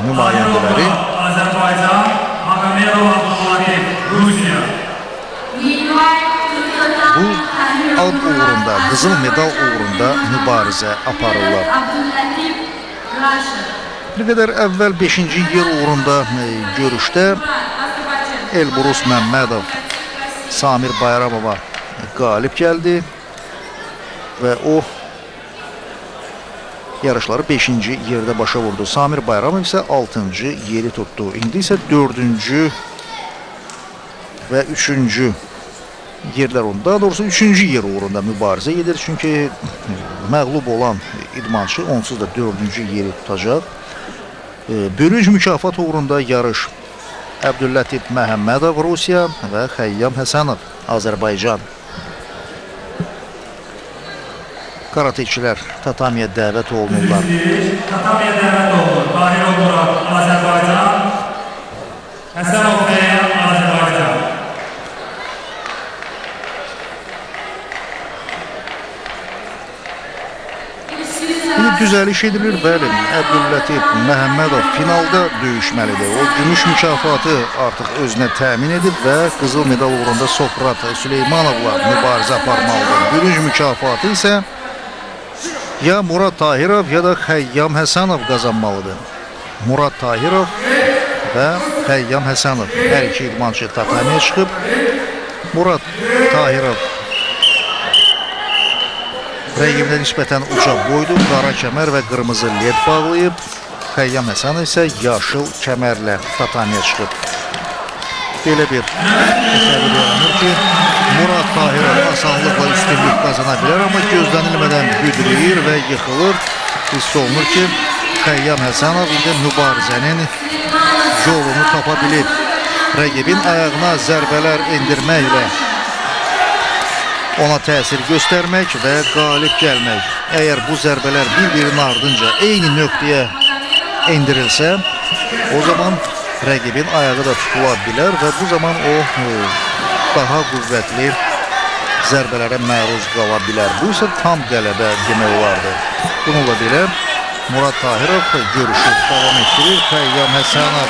nümayəndələri. Azərbaycan, Magomedov Abdullayev, Rusiya. Bu ad uğrunda, qızıl medal uğrunda mübarizə aparırlar. Bir qədər əvvəl 5-ci yer uğrunda görüşdə Elbrus Məmmədov Samir Bayramova qalib gəldi və o yarışları 5-ci yerdə başa vurdu. Samir Bayramov isə 6-cı yeri tutdu. İndi isə 4-cü və 3-cü yerlər uğrunda, daha doğrusu 3-cü yer uğrunda mübarizə gedir. Çünki məğlub olan idmançı onsuz da 4-cü yeri tutacaq. Bürünc mükafat uğrunda yarış Əbdüllətif Məhəmmədov Rusiya və Xəyyam Həsənov Azərbaycan. Karateçilər tatamiyə dəvət olunurlar. Tatamiyə dəvət olunur. Tahir Murad Azərbaycan, Həsənov Xəyyam Azərbaycan. Düzəliş edilir, bəli. Əbdüllətif Məhəmmədov finalda döyüşməlidir. O gümüş mükafatı artıq özünə təmin edib və qızıl medal uğrunda Sokrat Süleymanovla mübarizə aparmalıdır. Bürünc mükafatı isə ya Murad Tahirov ya da Xəyyam Həsənov qazanmalıdır. Murad Tahirov və Xəyyam Həsənov hər iki idmançı tatamiyə çıxıb. Murad Tahirov rəqibinə nisbətən uca boydu, qara kəmər və qırmızı led bağlayıb. Xəyyam Həsənov isə yaşıl kəmərlə tatamiyə çıxıb. Belə bir təsəvvür yaranır ki, Murad Tahirov asanlıqla üstünlük qazana bilər, amma gözlənilmədən büdrəyir və yıxılır. Hiss olunur ki, Xəyyam Həsənov indi mübarizənin yolunu tapa bilib. Rəqibin ayağına zərbələr endirməklə ona təsir göstərmək və qalib gəlmək. Əgər bu zərbələr bir-birinin ardınca eyni nöqtəyə endirilsə, o zaman rəqibin ayağı da tutula bilər və bu zaman o daha qüvvətli zərbələrə məruz qala bilər. Bu isə tam qələbə demək olardı. Bununla belə Murad Tahirov görüşü davam etdirir. Xəyyam Həsənov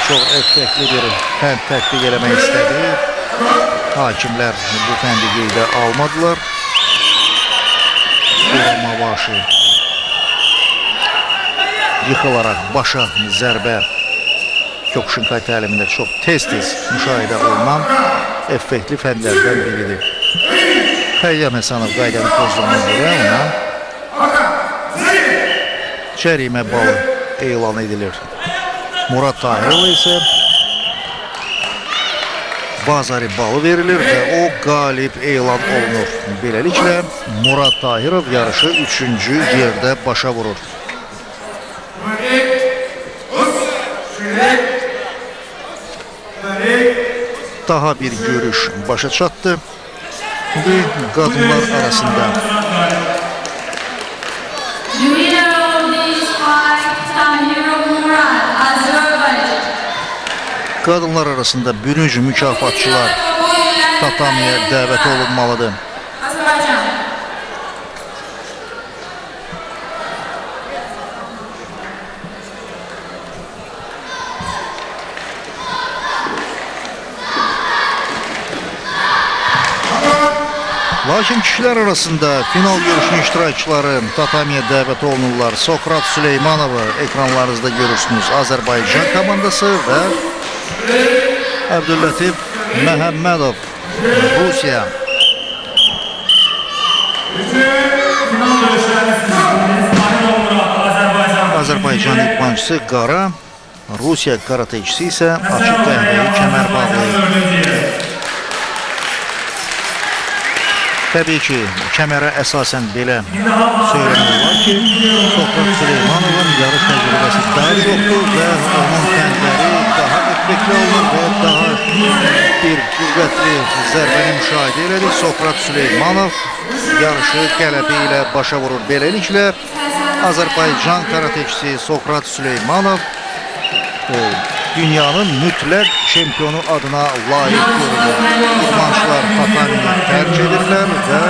çox effektli bir fənd tətbiq eləmək istədi. Hakimlər bu fəndi qeydə almadılar. Mavaşı yıxılaraq başa zərbə Kyokushinkai təlimində çox tez-tez müşahidə olunan effektli fəndlərdən biridir. Xəyyam Həsənov qaydanı pozduğuna görə ona cərimə balı elan edilir. Murad Tahirova isə bazari balı verilir və o qalib elan olunur. Beləliklə Murad Tahirov yarışı 3-cü yerdə başa vurur. Daha bir görüş başa çatdı. Bu qadınlar arasında bürünc mükafatçılar tatamiyə dəvət olunmalıdır. Lakin kişilər arasında final görüşünün iştirakçıları tatamiyə dəvət olunurlar. Sokrat Süleymanov'u ekranlarınızda görürsünüz. Azərbaycan komandası və Əbdüllətif Məhəmmədov Rusiya. Azərbaycan idmançısı qara, Rusiya karateçisi isə açıq qəhvəyi kəmər bağlayır. Təbii ki, kəmərə əsasən belə söyləmək olar ki, Sokrat Süleymanov'un yarış təcrübəsi daha çoxdur və onun fəndləri daha effektli olur və daha bir qüvvətli zərbəni müşahidə elədik. Sokrat Süleymanov yarışı qələbi ilə başa vurur. Beləliklə, Azərbaycan karateçisi Sokrat Süleymanov dünyanın mütləq çempionu adına layiq görülür. İdmançılar tatamiyi tərk edirlər və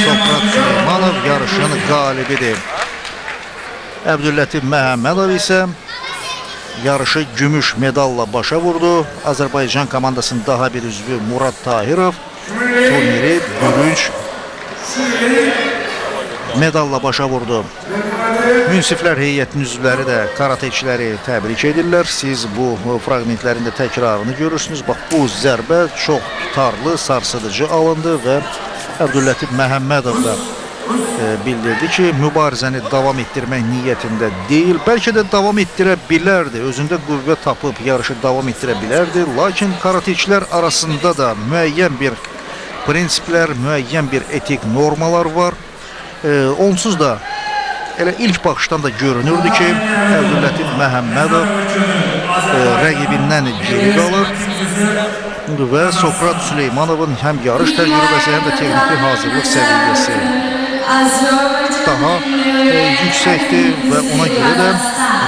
Sokrat Süleymanov yarışın qalibidir. Əbdüllətif Məhəmmədov isə yarışı gümüş medalla başa vurdu. Azərbaycan komandasının daha bir üzvü Murad Tahirov turniri bürünc medalla başa vurdu. Münsiflər heyətinin üzvləri də karateçiləri təbrik edirlər. Siz bu fraqmentlərin də təkrarını görürsünüz. Bax, bu zərbə çox tutarlı, sarsıdıcı alındı və Əbdüllətif Məhəmmədov da bildirdi ki, mübarizəni davam etdirmək niyyətində deyil. Bəlkə də davam etdirə bilərdi. Özündə qüvvə tapıb yarışı davam etdirə bilərdi. Lakin karateçilər arasında da müəyyən bir prinsiplər, müəyyən bir etik normalar var. Onsuz da elə ilk baxışdan da görünürdü ki, Əbdüllətif Məhəmmədov rəqibindən geri qalır və Sokrat Süleymanovun həm yarış təcrübəsi, həm də texniki hazırlıq səviyyəsi daha yüksəkdir və ona görə də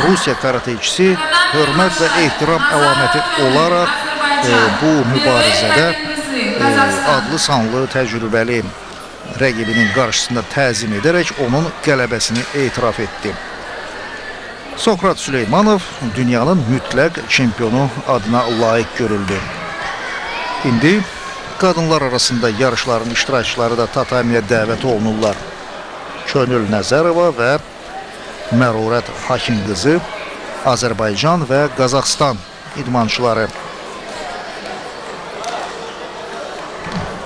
Rusiya karateçisi hörmət və ehtiram əlaməti olaraq bu mübarizədə adlı sanlı təcrübəli rəqibinin qarşısında təzim edərək onun qələbəsini etiraf etdi. Sokrat Süleymanov dünyanın mütləq çempionu adına layiq görüldü. İndi qadınlar arasında yarışların iştirakçıları da tatamiyə dəvət olunurlar. Könül Nəzərova və Mərurət Hakinqızı, Azərbaycan və Qazaxstan idmançıları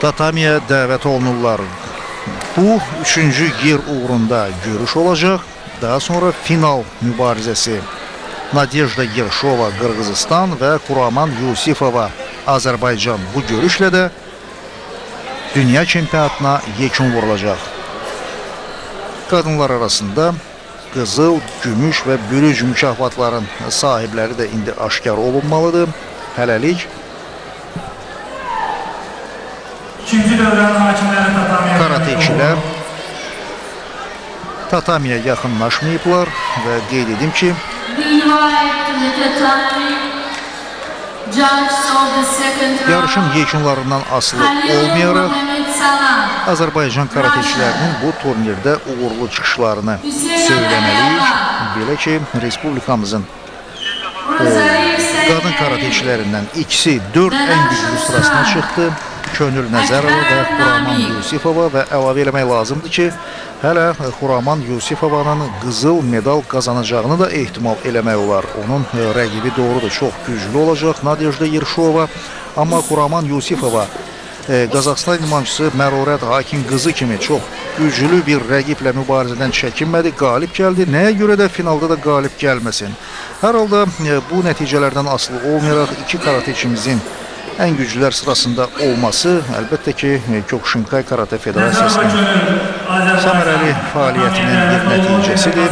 tatamiyə dəvət olunurlar. Bu, 3-cü yer uğrunda görüş olacaq. Daha sonra final mübarizəsi Nadejda Yerşova, Qırğızistan və Kuraman Yusifova, Azərbaycan. Bu görüşlə də dünya çempionatına yekun vurulacaq. Qadınlar arasında qızıl, gümüş və bürüc mükafatların sahibləri də indi aşkar olunmalıdır. Hələlik karateçilər tatamiyə yaxınlaşmayıblar və qeyd edim ki, yarışın yekunlarından asılı olmayaraq Azərbaycan karateçilərinin bu turnirdə uğurlu çıxışlarını söyləməliyik. Belə ki, Respublikamızın qadın karateçilərindən ikisi 4 ən güclü sırasına çıxdı. Könül Nəzərova və Kuraman Yusifova və əlavə eləmək lazımdır ki, hələ Kuraman Yusifovanın qızıl medal qazanacağını da ehtimal eləmək olar. Onun rəqibi doğrudur, çox güclü olacaq Nadejda Yerşova. Amma Kuraman Yusifova Qazaxstan idmançısı Mərurət Hakinqızı kimi çox güclü bir rəqiblə mübarizədən çəkinmədi, qalib gəldi. Nəyə görə də finalda da qalib gəlməsin? Hər halda bu nəticələrdən asılı olmayaraq iki karateçimizin ən güclülər sırasında olması əlbəttə ki, Kyokushinkai Karate Federasiyasının səmərəli fəaliyyətinin bir nəticəsidir.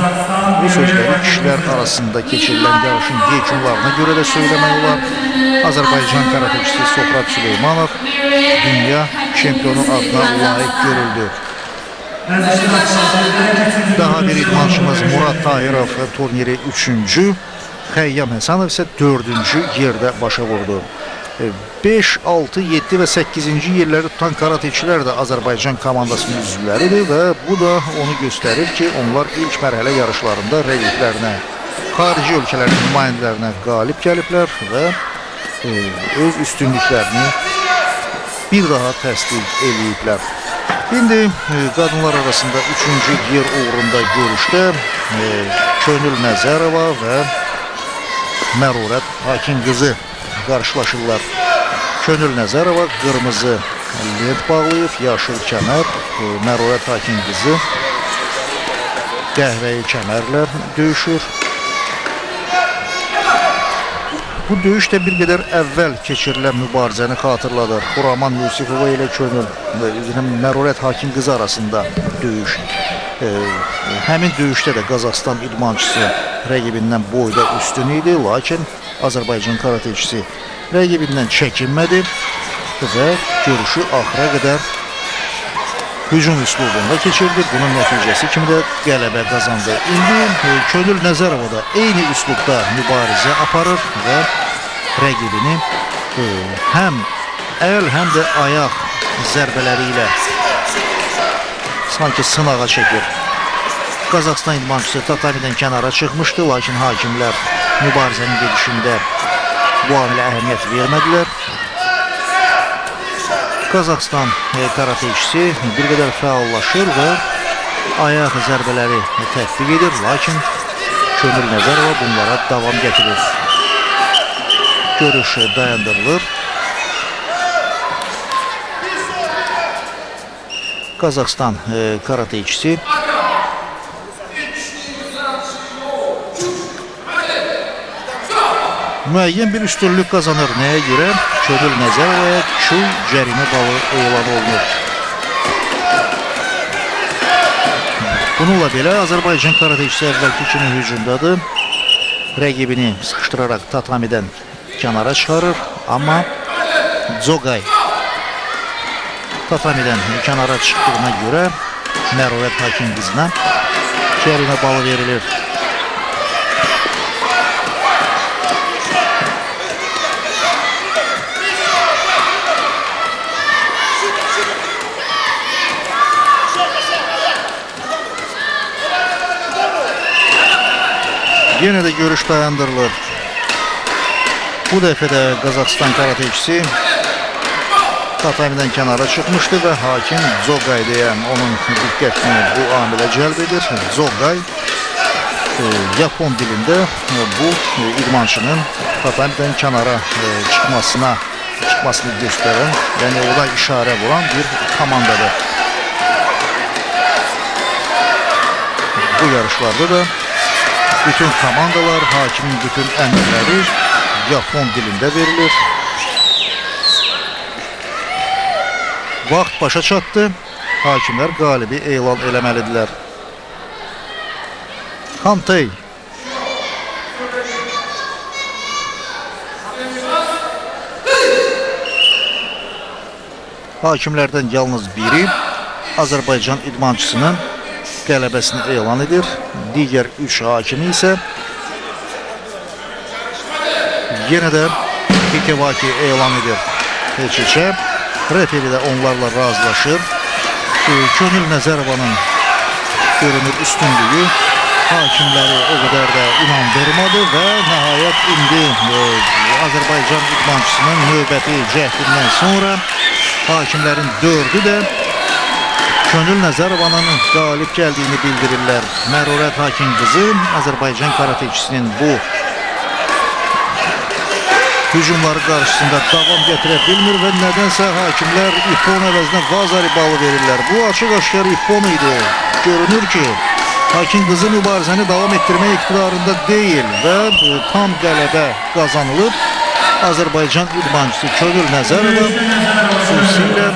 Bu sözləri kişilər arasında keçirilən yarışın yekunlarına görə də söyləmək olar. Azərbaycan karateçisi Sokrat Süleymanov dünya çempionu adına layiq görüldü. Daha bir idmançımız Murad Tahirov turniri 3-cü, Xəyyam Həsənov isə 4-cü yerdə başa vurdu. 5, 6, 7 və 8-ci yerləri tutan karateçilər də Azərbaycan komandasının üzvləridir və bu da onu göstərir ki, onlar ilk mərhələ yarışlarında rəqiblərinə, xarici ölkələrin nümayəndələrinə qalib gəliblər və öz üstünlüklərini bir daha təsdiq eləyiblər. İndi qadınlar arasında 3-cü yer uğrunda görüşdə Könül Nəzərova və Mərurət Hakinqızı qarşılaşırlar. Könül Nəzərova qırmızı lent bağlayıb, yaşıl kəmər, Mərurət Hakinqızı qəhvəyi kəmərlə döyüşür. Bu döyüş də bir qədər əvvəl keçirilən mübarizəni xatırladır. Kuraman Yusifova ilə Könül və Mərurət Hakinqızı arasında döyüş. Həmin döyüşdə də Qazaxstan idmançısı rəqibindən boyda üstün idi, lakin Azərbaycan karateçisi rəqibindən çəkinmədi və görüşü axıra qədər hücum üslubunda keçirdi. Bunun nəticəsi kimi də qələbə qazandı. İndi Könül Nəzərova da eyni üslubda mübarizə aparır və rəqibini həm əl, həm də ayaq zərbələri ilə sanki sınağa çəkir. Qazaxstan idmançısı tatamidən kənara çıxmışdı, lakin hakimlər mübarizənin gedişində bu amilə əhəmiyyət vermədilər. Qazaxıstan karateçisi bir qədər fəallaşır və ayaq zərbələri tətbiq edir, lakin Könül Nəzərova bunlara davam gətirir. Görüş dayandırılır. Qazaxıstan karateçisi müəyyən bir üstünlük qazanır. Nəyə görə? Könül Nəzərovaya 2 cərimə balı elan olunur. Bununla belə Azərbaycan karateçisi əvvəlki kimi hücumdadır. Rəqibini sıxışdıraraq tatamidən kənara çıxarır. Amma Dzogay tatamidən kənara çıxdığına görə Məruvət Hakim qızına cərimə balı verilir. Yenə də görüş dayandırılır. Bu dəfə də Qazaxıstan karateçisi tatamidən kənara çıxmışdı və hakim Dzogay deyən onun diqqətini bu amilə cəlb edir. Dzogay Yapon dilində bu idmançının tatamidən kənara çıxmasını göstərən, yəni orada işarə vuran bir komandadır. Bu yarışlarda da bütün komandalar, hakimin bütün əmrləri Yapon dilində verilir. Vaxt başa çatdı. Hakimlər qalibi elan eləməlidirlər. Kantey. Hakimlərdən yalnız biri Azərbaycan idmançısının qələbəsini elan edir. Digər 3 hakimi isə yenə də Hikevaki elan edir. Heç-heçə referi də onlarla razılaşır. Könül Nəzərovanın görünür üstünlüyü hakimləri o qədər də inandırmadı və nəhayət indi Azərbaycan idmançısının növbəti cəhdindən sonra hakimlərin 4'ü də Könül Nəzərovanın qalib gəldiyini bildirirlər. Mərurət Hakim qızı Azərbaycan karateçisinin bu hücumları qarşısında davam gətirə bilmir və nədənsə hakimlər ippon əvəzinə vazari balı verirlər. Bu açıq-aşkar ippon idi. Görünür ki, hakim qızı mübarizəni davam etdirmək iqtidarında deyil və tam qələbə qazanılıb. Azərbaycan idmançısı Könül Nəzərova xüsusilə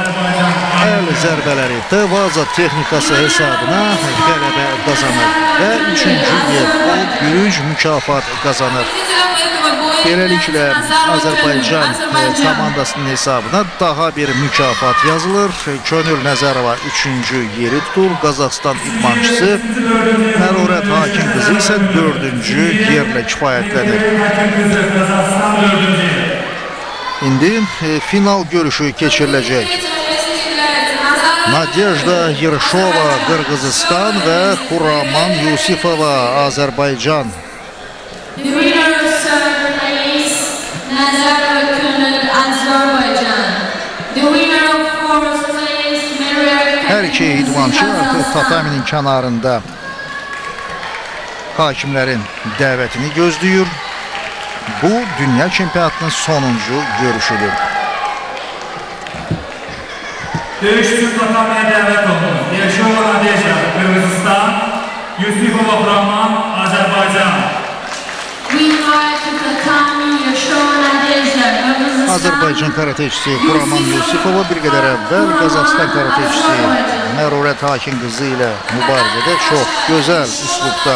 əl zərbələri Tevaza texnikası hesabına qələbə qazanır və 3-cü yer o bürünc mükafat qazanır. Beləliklə Azərbaycan komandasının hesabına daha bir mükafat yazılır. Könül Nəzərova 3-cü yeri tutur. Qazaxıstan idmançısı Mərurət Hakim qızı isə 4-cü yerlə kifayətlənir. İndi final görüşü keçiriləcək. Nadejda Yershova Qırğızistan və Xuraman Yusifova Azərbaycan. Hər iki idmançı artıq tataminin kənarında hakimlərin dəvətini gözləyir. Bu, dünya çempionatının sonuncu görüşüdür. Dövüş üçün tatamiyə dəvət olunur. Yershova Nadejda Qırğızistan, Yusifova Xuraman Azərbaycan. Azərbaycan karateçisi Xuraman Yusifova bir qədər əvvəl Qazaxıstan karateçisi Mərurət Hakim qızı ilə mübarizədə çox gözəl üslubda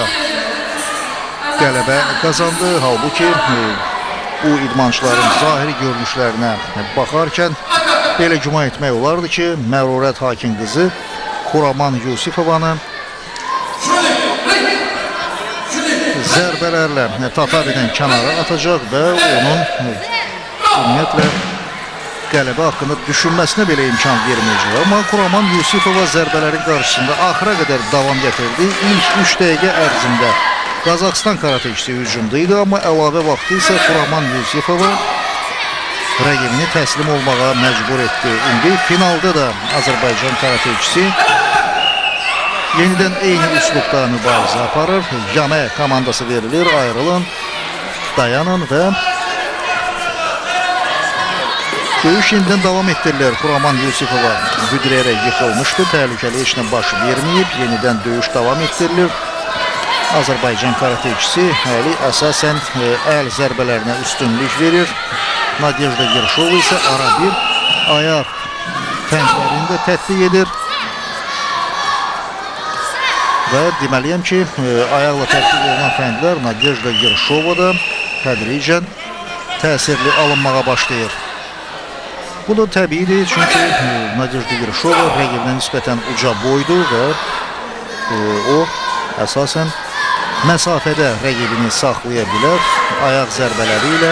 qələbə qazandı. Halbuki bu idmançıların zahiri görünüşlərinə baxarkən belə güman etmək olardı ki, Mərurət Hakim qızı Xuraman Yusifovanı zərbələrlə tatamidən kənara atacaq və onun ümumiyyətlə qələbə haqqında düşünməsinə belə imkan verməyəcək. Amma Xuraman Yusifova zərbələrin qarşısında axıra qədər davam gətirdi. İlk 3 dəqiqə ərzində Qazaxıstan karateçisi hücumda idi, amma əlavə vaxtı isə Xuraman Yusifova rəqibini təslim olmağa məcbur etdi. İndi finalda da Azərbaycan karateçisi yenidən eyni üslubda mübarizə aparır. Yana komandası verilir, ayrılın, dayanın və döyüş yenidən davam etdirilir. Xuraman Yusifova büdrəyərək yıxılmışdı, təhlükəli heç nə baş verməyib, yenidən döyüş davam etdirilir. Azərbaycan karateçisi həli əsasən əl zərbələrinə üstünlük verir. Nadejda Yerşova isə ara bir ayaq fəndlərini də tətbiq edir. Və deməliyəm ki, ayaqla tətbiq olunan fəndlər Nadejda Yerşovada tədricən təsirli alınmağa başlayır. Bu da təbiidir, çünki Nadejda Yerşova rəqibinə nisbətən uca boydur və o əsasən məsafədə rəqibini saxlaya bilər ayaq zərbələri ilə.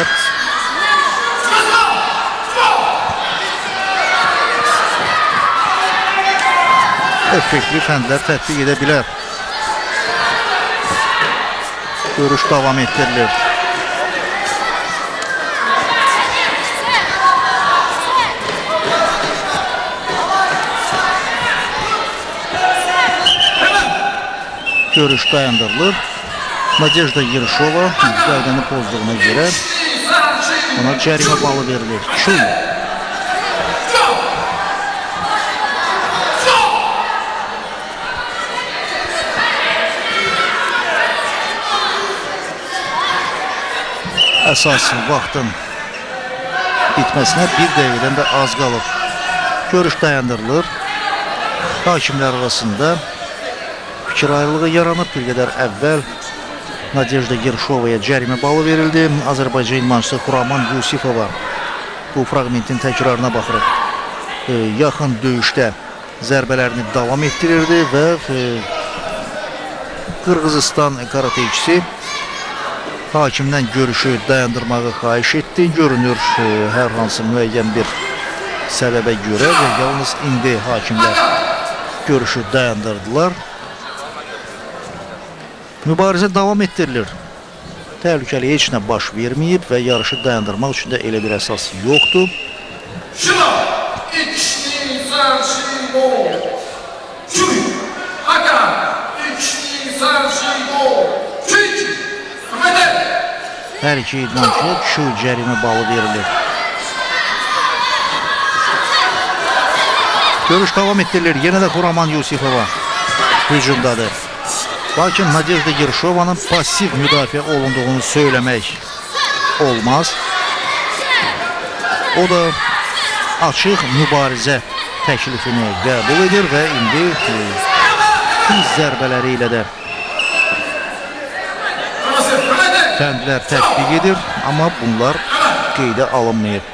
Effektli fəndlər tətbiq edə bilər. Görüş davam etdirilir. Görüş dayandırılır. Nadejda Yerşova qaydanı pozduğuna görə ona cərimə balı verilir. Çuy. Əsas vaxtın bitməsinə bir dəqiqədən də az qalıb. Görüş dayandırılır. Hakimlər arasında fikir ayrılığı yaranıb. Bir qədər əvvəl Nadejda Yerşovaya cərimə balı verildi. Azərbaycan idmançısı Xuraman Yusifova bu fragmentin təkrarına baxırıq. Yaxın döyüşdə zərbələrini davam etdirirdi və Qırğızistan karateçisi hakimdən görüşü dayandırmağı xahiş etdi. Görünür, hər hansı müəyyən bir səbəbə görə və yalnız indi hakimlər görüşü dayandırdılar. Mübarizə davam etdirilir. Təhlükəli heç nə baş verməyib və yarışı dayandırmaq üçün də elə bir əsas yoxdur. Hər iki idmançıya çuy cərimə balı verilir. Görüş davam etdirilir. Yenə də Xuraman Yusifova hücumdadır. Lakin Nadejda Yerşovanın pasiv müdafiə olunduğunu söyləmək olmaz. O da açıq mübarizə təklifini qəbul edir və indi tiz zərbələri ilə də fəndlər tətbiq edir, amma bunlar qeydə alınmayıb.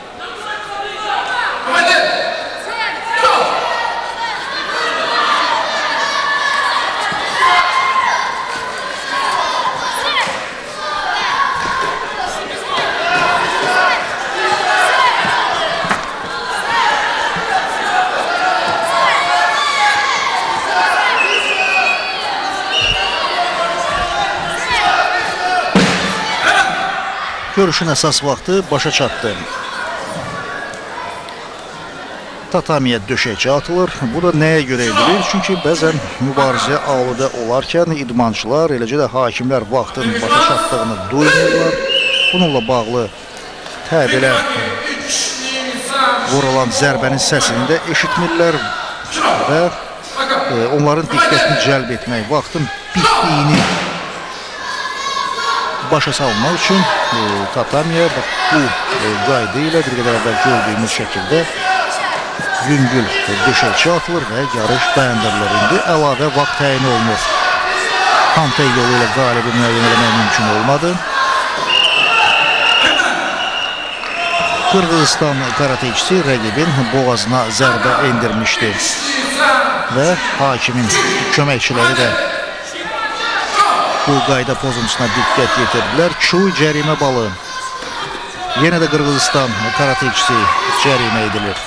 Görüşün əsas vaxtı başa çatdı. Tatamiyə döşəkçi atılır. Bu da nəyə görə edilir? Çünki bəzən mübarizə aludə olarkən idmançılar, eləcə də hakimlər vaxtın başa çatdığını duymurlar. Bununla bağlı təbilər vurulan zərbənin səsini də eşitmirlər və onların diqqətini cəlb etmək, vaxtın bitdiyini başa salmaq üçün tatamiyə bu qayda ilə bir qədər əvvəl gördüyümüz şəkildə yüngül döşəkçi atılır və yarış dayandırılır. İndi əlavə vaxt təyin olunur. Kontey yolu ilə qalibi müəyyən eləmək mümkün olmadı. Qırğızistan karateçisi rəqibin boğazına zərbə endirmişdi və hakimin köməkçiləri də bu qayda pozuntusuna diqqət yetirdilər. Çuy cərimə balı. Yenə də Qırğızistan karateçisi cərimə edilir.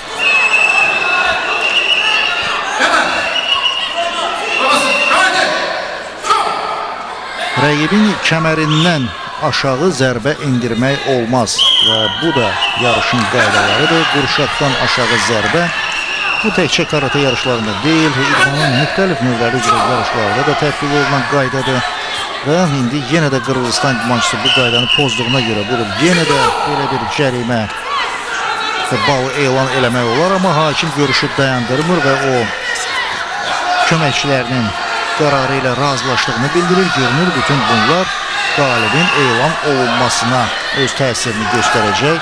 rəqibin kəmərindən aşağı zərbə endirmək olmaz və bu da yarışın qaydalarıdır. Qurşaqdan aşağı zərbə bu təkcə karate yarışlarında deyil, idmanın müxtəlif növləri üzrə yarışlarda da tətbiq olunan qaydadır və indi yenə də Qırğızistan idmançısı bu qaydanı pozduğuna görə budur. Yenə də belə bir cərimə balı elan eləmək olar, amma hakim görüşü dayandırmır və o köməkçilərinin qərarı ilə razılaşdığını bildirir. Görünür, bütün bunlar qalibin elan olunmasına öz təsirini göstərəcək.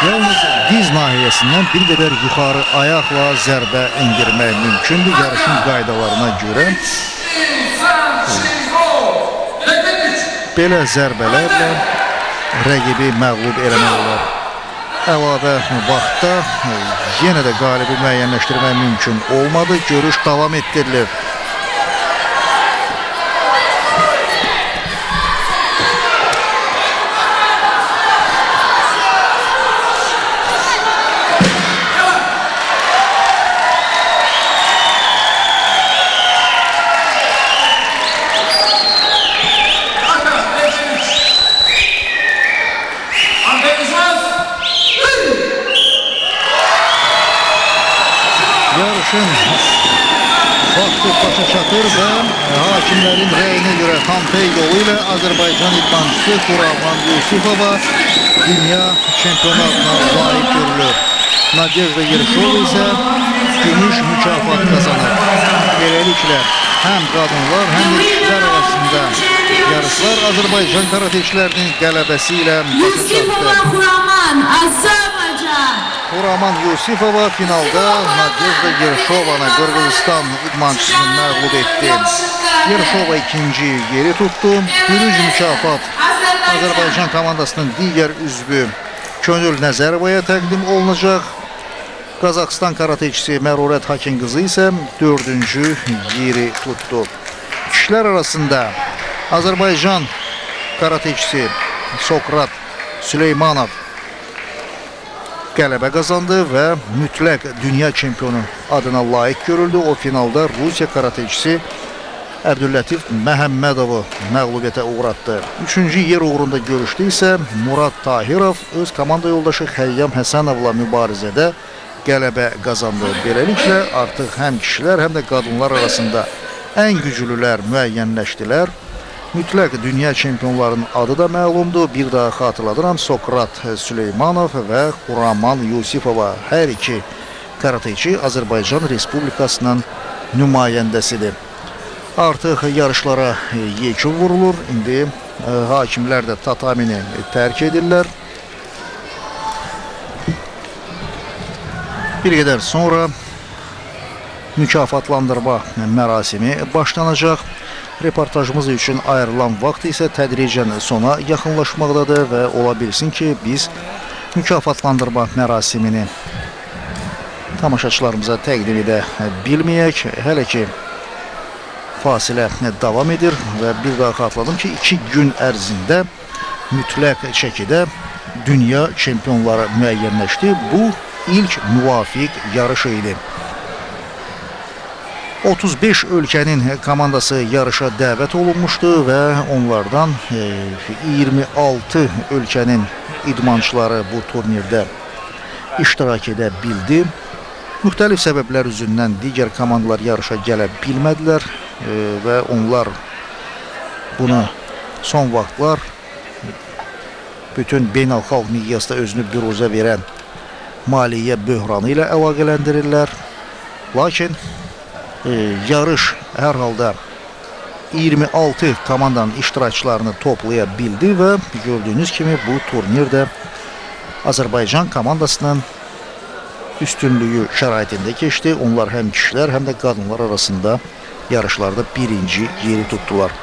Yalnız diz nahiyəsindən bir qədər yuxarı ayaqla zərbə endirmək mümkündür yarışın qaydalarına görə. Belə zərbələrlə rəqibi məğlub eləmək olar. Əlavə vaxtda yenə də qalibi müəyyənləşdirmək mümkün olmadı. Görüş davam etdirilir. Yarışın vaxtı başa çatır və hakimlərin rəyinə görə Xantay yolu ilə Azərbaycan idmançısı Xuraman Yusifova dünya çempionatına layiq görülür. Nadejda Yerşova isə gümüş mükafat kazanır. Beləliklə həm qadınlar, həm də kişilər arasında yarışlar Azərbaycan karateçilərinin qələbəsi ilə başa çatdı. Xuraman Yusifova finalda Nadejda Yerşovanı Qırğızistan idmançısını məğlub etdi. Yerşova ikinci yeri tutdu. Gümüş mükafat Azərbaycan komandasının digər üzvü Könül Nəzərovaya təqdim olunacaq. Qazaxıstan karateçisi Mərurət Hakinqızı isə dördüncü yeri tutdu. Kişilər arasında Azərbaycan karateçisi Sokrat Süleymanov qələbə qazandı və mütləq dünya çempionu adına layiq görüldü. O finalda Rusiya karateçisi Əbdüllətif Məhəmmədovu məğlubiyyətə uğratdı. Üçüncü yer uğrunda görüşdə isə Murad Tahirov öz komanda yoldaşı Xəyyam Həsənovla mübarizədə qələbə qazandı. Beləliklə artıq həm kişilər, həm də qadınlar arasında ən güclülər müəyyənləşdilər. Mütləq dünya çempionlarının adı da məlumdur. Bir daha xatırladıram, Sokrat Süleymanov və Xuraman Yusifova hər iki karateçi Azərbaycan Respublikasının nümayəndəsidir. Artıq yarışlara yekun vurulur. İndi hakimlər də tatamini tərk edirlər. Bir qədər sonra mükafatlandırma mərasimi başlanacaq. Reportajımız üçün ayrılan vaxt isə tədricən sona yaxınlaşmaqdadır və ola bilsin ki, biz mükafatlandırma mərasimini tamaşaçılarımıza təqdim edə bilməyək. Hələ ki fasilə davam edir və bir daha xatırladım ki, 2 gün ərzində mütləq çəkidə dünya çempionları müəyyənləşdi. Bu ilk müvafiq yarış idi. 35 ölkənin komandası yarışa dəvət olunmuşdu və onlardan 26 ölkənin idmançıları bu turnirdə iştirak edə bildi. Müxtəlif səbəblər üzündən digər komandalar yarışa gələ bilmədilər və onlar bunu son vaxtlar bütün beynəlxalq miqyasda özünü büruzə verən maliyyə böhranı ilə əlaqələndirirlər. Lakin yarış hər halda 26 komandanın iştirakçılarını toplaya bildi və gördüyünüz kimi bu turnirdə Azərbaycan komandasının üstünlüyü şəraitində keçdi. Onlar həm kişilər, həm də qadınlar arasında yarışlarda birinci yeri tutdular.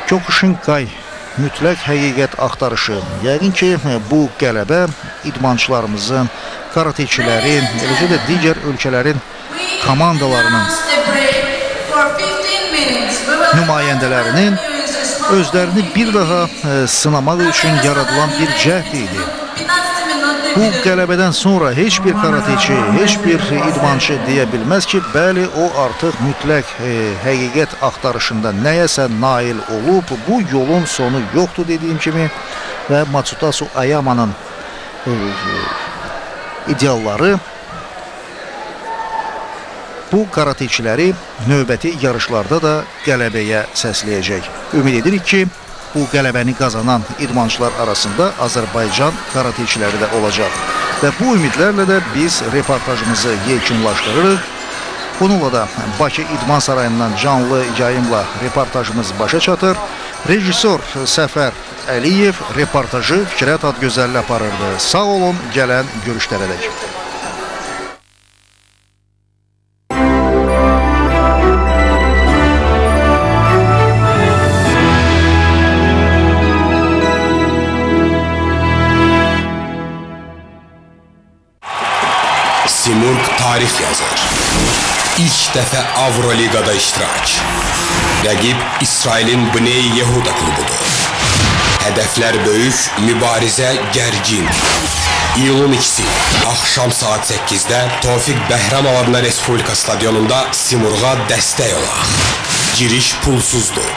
Kyokushinkai mütləq həqiqət axtarışı. Yəqin ki, bu qələbə idmançılarımızın, karateçilərin, eləcə də digər ölkələrin komandalarının nümayəndələrinin özlərini bir daha sınamaq üçün yaradılan bir cəhd idi. Bu qələbədən sonra heç bir karateçi, heç bir idmançı deyə bilməz ki, bəli, o artıq mütləq həqiqət axtarışında nəyəsə nail olub. Bu yolun sonu yoxdur dediyim kimi və Matsutasu Ayamanın idealları bu karateçiləri növbəti yarışlarda da qələbəyə səsləyəcək. Ümid edirik ki, bu qələbəni qazanan idmançılar arasında Azərbaycan karateçiləri də olacaq. Və bu ümidlərlə də biz reportajımızı yekunlaşdırırıq. Bununla da Bakı İdman Sarayından canlı yayımla reportajımız başa çatır. Rejissor Səfər Əliyev reportajı Fikrət Adgözəlli aparırdı. Sağ olun, gələn görüşlərədək. Simurq tarix yazır. İlk dəfə Avroligada iştirak. Rəqib İsrailin Bnei Yehuda klubudur. Hədəflər böyük, mübarizə gərgin. İyulun 2-si, axşam saat 8-də Tofiq Bəhramovna Respublika stadionunda Simurğa dəstək olaq. Giriş pulsuzdur.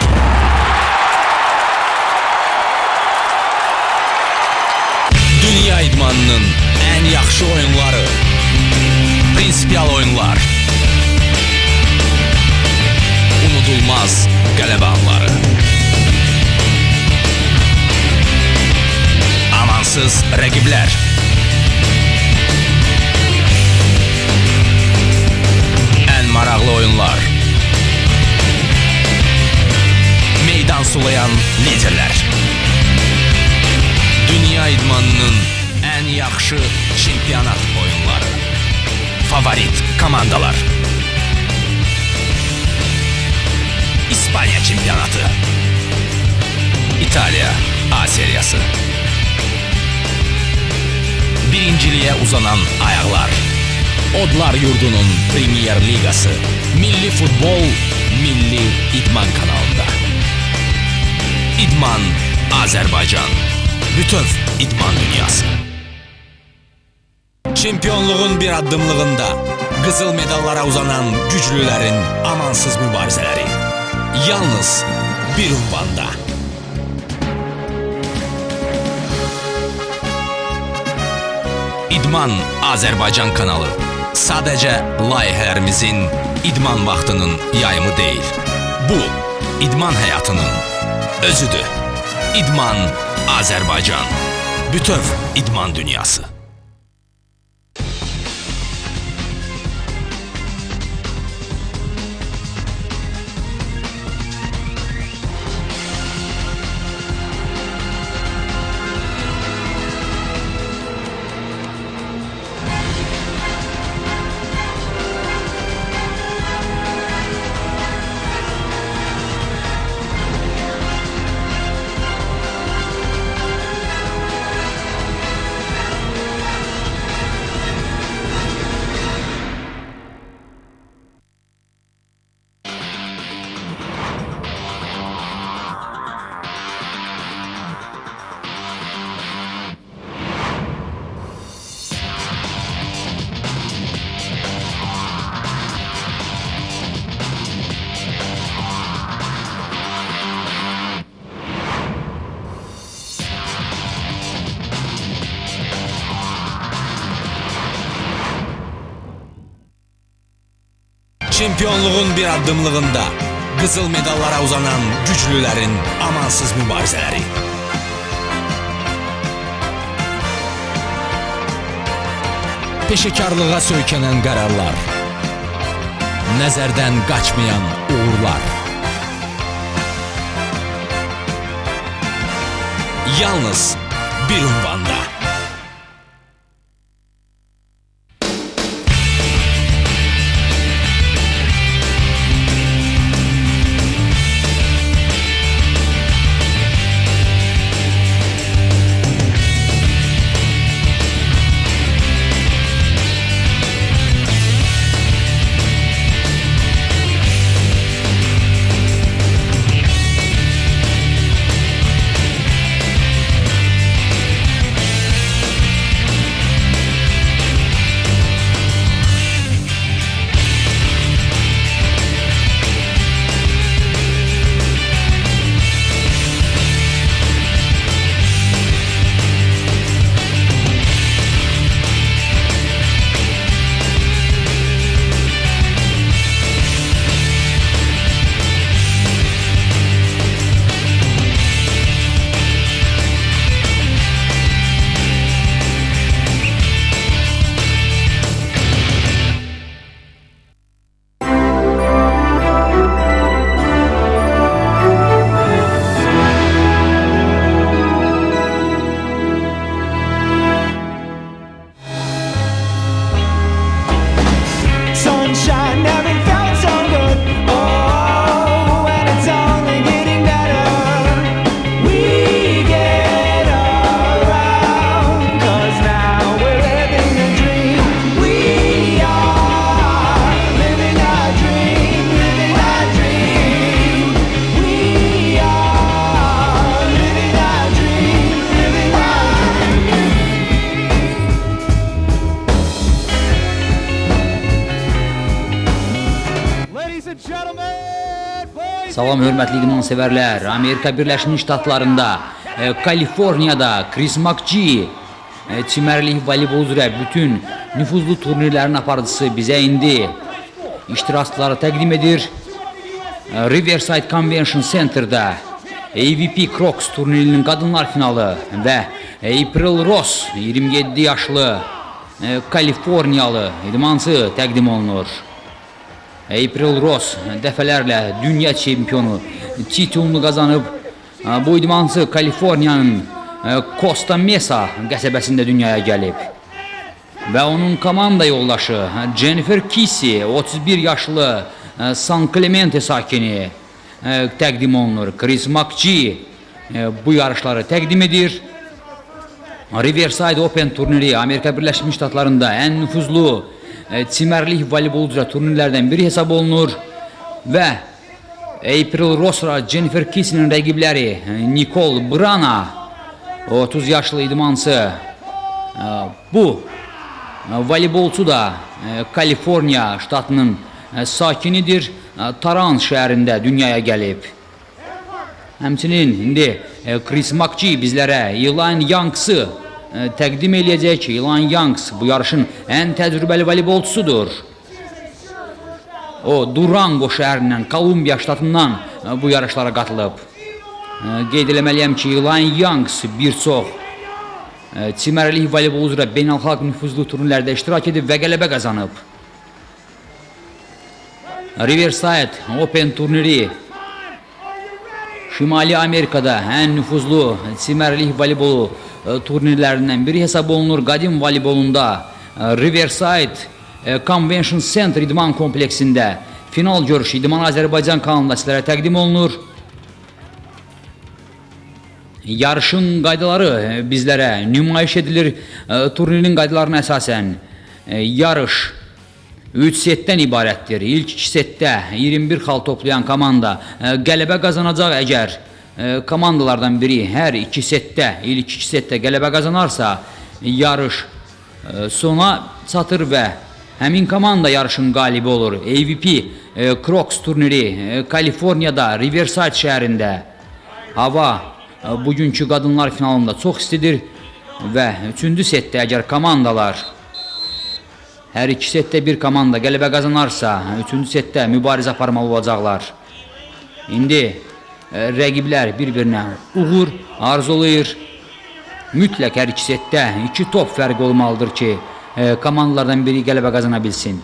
Dünya idmanının ən yaxşı oyunları, prinsipial oyunlar, unudulmaz qələbə anları, amansız rəqiblər, ən maraqlı oyunlar, meydan sulayan liderlər. Dünya idmanının ən yaxşı çempionat oyunları, favorit komandalar. İspanya çempionatı, İtalya A seriyası, birinciliğe uzanan ayaklar, Odlar Yurdu'nun Premier Ligası, Milli Futbol, Milli İdman kanalında. İdman Azerbaycan, bütöv idman dünyası. Çempionluğun bir addımlığında qızıl medallara uzanan güclülərin amansız mübarizələri. Yalnız bir ünvanda. İdman Azərbaycan kanalı sadəcə layihələrimizin idman vaxtının yayımı deyil. Bu, idman həyatının özüdür. İdman Azərbaycan, bütöv idman dünyası. Çempionluğun bir addımlığında qızıl medallara uzanan güclülərin amansız mübarizələri. Peşəkarlığa söykənən qərarlar, nəzərdən qaçmayan uğurlar. Yalnız bir ünvanda. Salam hörmətli idman sevərlər. Amerika Birləşmiş Ştatlarında, Kaliforniyada Chris McGee çimərlik voleybol üzrə bütün nüfuzlu turnirlərin aparıcısı bizə indi iştirakçıları təqdim edir. Riverside Convention Center'da AVP Crocs turnirinin qadınlar finalı və April Ross 27 yaşlı Kaliforniyalı idmançı təqdim olunur. April Ross dəfələrlə dünya çempionu titulunu qazanıb. Bu idmançı Kaliforniyanın Costa Mesa qəsəbəsində dünyaya gəlib. Və onun komanda yoldaşı Jennifer Kissy 31 yaşlı San Clemente sakini təqdim olunur. Chris McGee bu yarışları təqdim edir. Riverside Open turniri Amerika Birləşmiş Ştatlarında ən nüfuzlu çimərlik voleybol üzrə turnirlərdən biri hesab olunur və April Ross və Jennifer Kissy'nin rəqibləri Nicole Brana 30 yaşlı idmançı. Bu voleybolçu da Kaliforniya ştatının sakinidir. Taran şəhərində dünyaya gəlib. Həmçinin indi Chris McGee bizlərə Elaine Youngs'ı təqdim eləyəcək. Elaine Youngs bu yarışın ən təcrübəli voleybolçusudur. O Durango şəhərindən, Kolumbiya ştatından bu yarışlara qatılıb. Qeyd eləməliyəm ki, Elaine Youngs bir çox çimərlik voleybol üzrə beynəlxalq nüfuzlu turnirlərdə iştirak edib və qələbə qazanıb. Riverside Open turniri Şimali Amerikada ən nüfuzlu çimərlik voleybolu turnirlərindən biri hesab olunur. Qadim voleybolunda Riverside Convention Center idman kompleksində final görüşü İdman Azərbaycan kanalında sizlərə təqdim olunur. Yarışın qaydaları bizlərə nümayiş edilir. Turnirin qaydalarına əsasən yarış 3 setdən ibarətdir. İlk 2 setdə 21 xal toplayan komanda qələbə qazanacaq. Əgər komandalardan biri hər 2 setdə, ilk 2 setdə qələbə qazanarsa, yarış sona çatır və həmin komanda yarışın qalibi olur. AVP Crocs turniri Kaliforniyada, Riverside şəhərində. Hava bugünkü qadınlar finalında çox istidir və 3-cü setdə əgər komandalar hər 2 setdə bir komanda qələbə qazanarsa, 3-cü setdə mübarizə aparmalı olacaqlar. İndi rəqiblər bir-birinə uğur arzulayır. Mütləq hər 2 setdə 2 top fərqi olmalıdır ki, komandalardan biri qələbə qazana bilsin.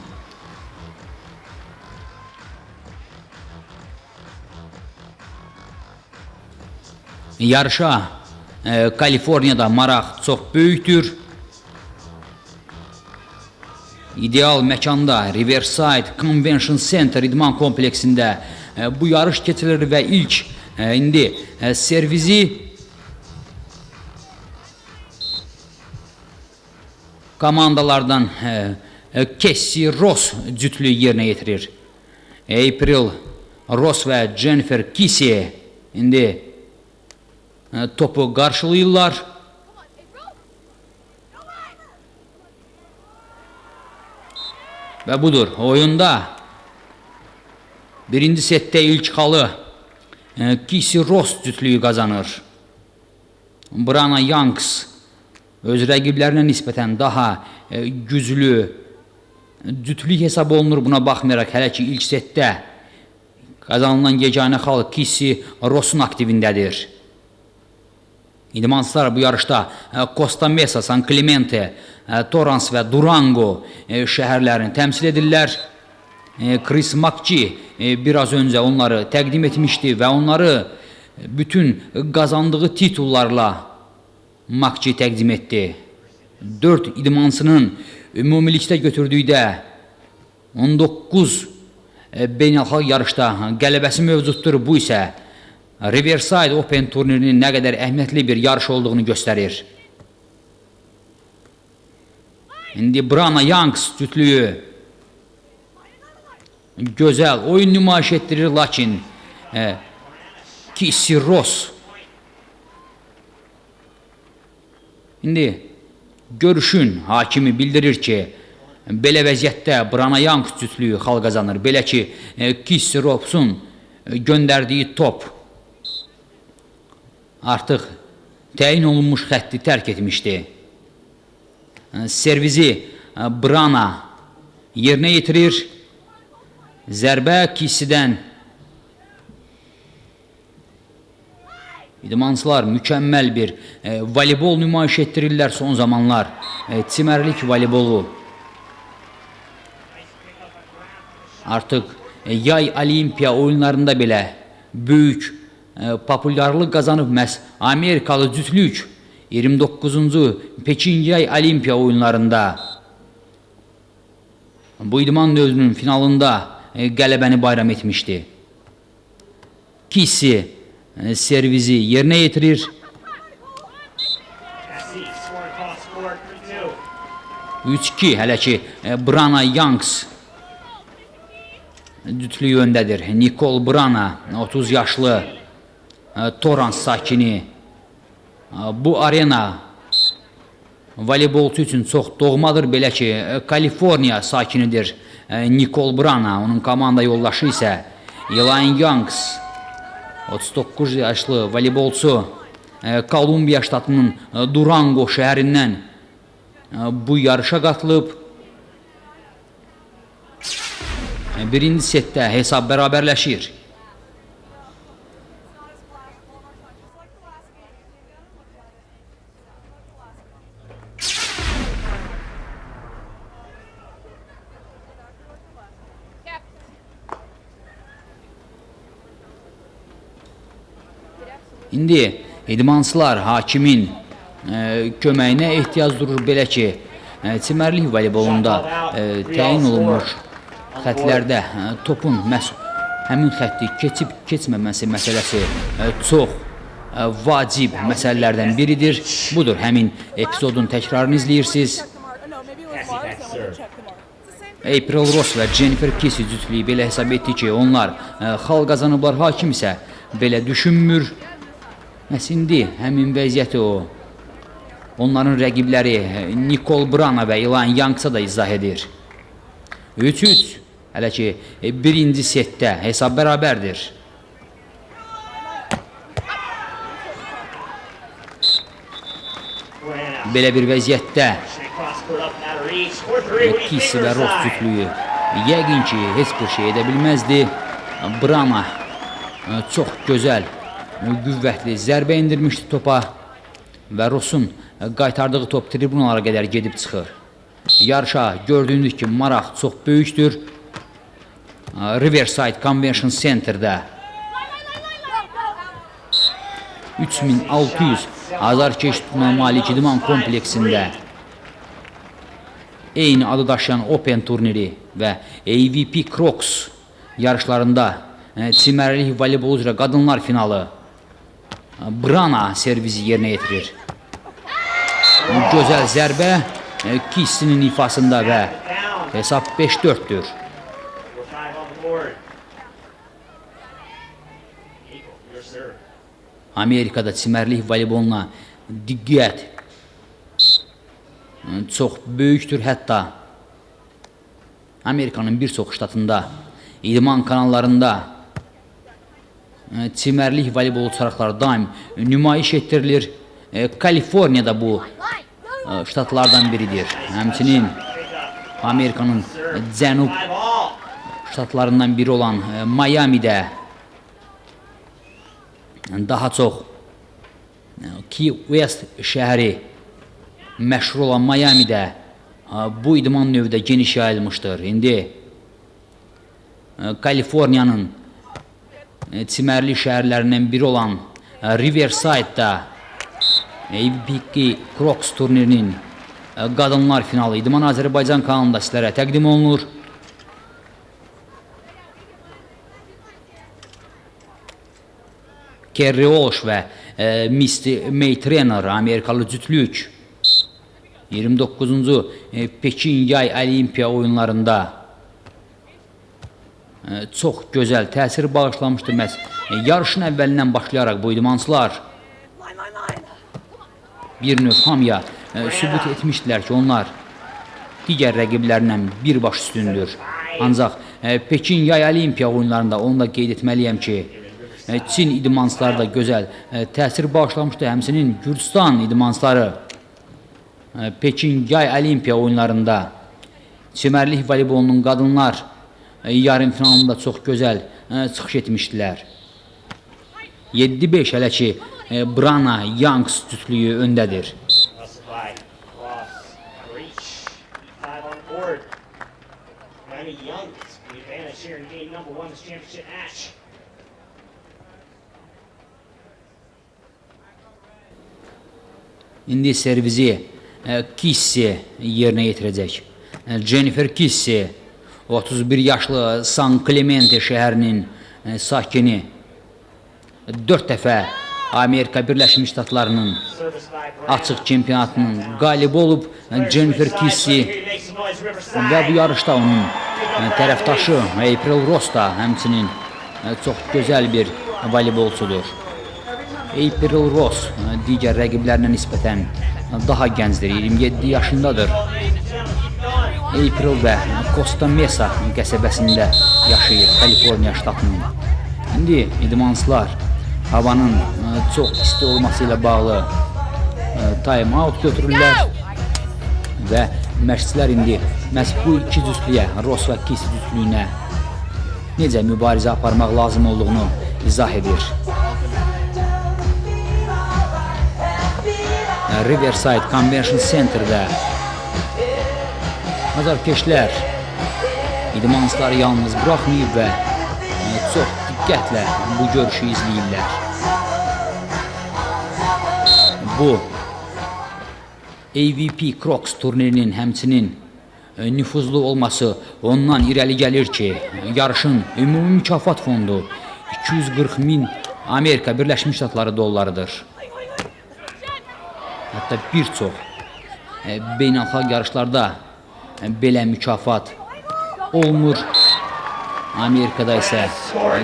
Yarışa Kaliforniyada maraq çox böyükdür. İdeal məkanda Riverside Convention Center idman kompleksində bu yarış keçirir və ilk indi servizi komandalardan Cassie Ross cütlüyü yerinə yetirir. April Ross və Jennifer Kissy indi topu qarşılayırlar. Və budur, oyunda birinci setdə ilk xalı Cassie Ross cütlüyü qazanır. Brana Youngs öz rəqiblərinə nisbətən daha güclü cütlük hesab olunur. Buna baxmayaraq hələ ki ilk setdə qazanılan yeganə xal Cassie Ross'un aktivindədir. İdmançılar bu yarışda Costa Mesa, San Clemente, Torrance və Durango şəhərlərini təmsil edirlər. Chris McGee biraz öncə onları təqdim etmişdi və onları bütün qazandığı titullarla McGee təqdim etdi. 4 idmançının ümumilikdə götürdüydə 19 beynəlxalq yarışda qələbəsi mövcuddur. Bu isə Riverside Open turnirinin nə qədər əhəmiyyətli bir yarış olduğunu göstərir. İndi Brana Youngs cütlüyü gözəl oyun nümayiş etdirir, lakin Cassie Ross indi görüşün hakimi bildirir ki, belə vəziyyətdə Brana Youngs cütlüyü xal qazanır. Belə ki, Cassie Ross'un göndərdiyi top artıq təyin olunmuş xətti tərk etmişdi. Servizi Brana yerinə yetirir. Zərbə Kissidən. İdmançılar mükəmməl bir voleybol nümayiş etdirirlər son zamanlar. Çimərlik voleybolu. Artıq yay olimpiya oyunlarında belə böyük populyarlıq qazanıb məhz Amerikalı cütlük 29-cu Pekin yay olimpiya oyunlarında bu idman növünün finalında qələbəni bayram etmişdi. Kissi servizi yerinə yetirir. 3-2 hələ ki Brana Youngs cütlüyü öndədir. Nicole Brana 30 yaşlı Torrance sakini. Bu arena voleybolçu üçün çox doğmadır. Belə ki Kaliforniya sakinidir Nicole Brana. Onun komanda yoldaşı isə Elaine Youngs 39 yaşlı voleybolçu Kolumbiya ştatının Durango şəhərindən bu yarışa qatılıb. Birinci setdə hesab bərabərləşir. İndi idmançılar hakimin köməyinə ehtiyac durur. Belə ki, çimərlik voleybolunda təyin olunmuş xətlərdə topun həmin xətti keçib keçməməsi məsələsi çox vacib məsələlərdən biridir. Budur, həmin epizodun təkrarını izləyirsiniz. April Ross və Jennifer Kissi cütlüyü belə hesab etdi ki, onlar xal qazanıblar, hakim isə belə düşünmür. Indi həmin vəziyyəti o onların rəqibləri Nicole Brana və Elaine Youngsa da izah edir. 3-3 hələ ki birinci setdə hesab bərabərdir. Belə bir vəziyyətdə Kissi və Ross cütlüyü yəqin ki heç bir şey edə bilməzdi. Brana çox gözəl, qüvvətli zərbə indirmişdi topa və Ross'un qaytardığı top tribunalara qədər gedib çıxır. Yarışa gördüyünüz ki, maraq çox böyükdür. Riverside Convention Center'da 3600 azarkeş tutma malik idman kompleksində eyni adı daşıyan Open turniri və AVP Crocs yarışlarında çimərlik voleybol üzrə qadınlar finalı Brana servizi yerinə yetirir. Gözəl zərbə Kissinin ifasında və hesab 5-4'dür. Amerikada çimərlik voleyboluna diqqət çox böyükdür. Hətta Amerikanın bir çox ştatında idman kanallarında çimərlik voleybol çaraqları daim nümayiş etdirilir. Kaliforniyada bu ştatlardan biridir. Həmçinin Amerikanın cənub ştatlarından biri olan Miami'də daha çox Key West şəhəri məşhur olan Miami'də bu idman növü də geniş yayılmışdır. İndi Kaliforniyanın çimərli şəhərlərindən biri olan Riverside'da AVP Crocs turnirinin qadınlar finalı İdman Azərbaycan kanalında sizlərə təqdim olunur. Kerry Walsh və Misty May Trainer Amerikalı cütlük 29-cu Pekin yay olimpiya oyunlarında çox gözəl təsir bağışlamışdır. Yarışın əvvəlindən başlayaraq bu idmançılar bir növ hamıya sübut etmişdilər ki, onlar digər rəqiblərindən birbaş üstündür. Ancaq Pekin Yay Olimpiya oyunlarında onu da qeyd etməliyəm ki, Çin idmansları da gözəl təsir bağışlamışdı. Həmçinin Gürcistan idmansları Pekin Yay Olimpiya oyunlarında çimərlik voleybolunun qadınlar yarım finalında çox gözəl çıxış etmişdilər. 7-5 hələ ki Brana Youngs cütlüyü öndədir. İndi servizi Kissy yerinə yetirəcək. Jennifer Kissy 31 yaşlı San Clemente şəhərinin sakini, 4 dəfə Amerika Birləşmiş Ştatlarının açıq çempionatının qalibi olub. Jennifer Kissy və bu yarışda onun tərəfdaşı April Ross da həmçinin çox gözəl bir voleybolçudur. April Ross digər rəqiblərinə nisbətən daha gəncdir, 27 yaşındadır. April və Costa Mesa qəsəbəsində yaşayır, Kaliforniya ştatının. İndi idmanslar havanın çox isti olması ilə bağlı time out götürürlər və məşqçilər indi məhz bu iki cütlüyə, Ross və Kissy cütlüyünə necə mübarizə aparmaq lazım olduğunu izah edir. Riverside Convention Center'da azarkeşlər idmansları yalnız buraxmayıb və çox diqqətlə bu görüşü izləyirlər. Bu AVP Crocs turnirinin həmçinin nüfuzlu olması ondan irəli gəlir ki, yarışın ümumi mükafat fondu 240.000 Amerika Birləşmiş Ştatları dollarıdır. Hətta bir çox beynəlxalq yarışlarda belə mükafat olmur. Amerikada isə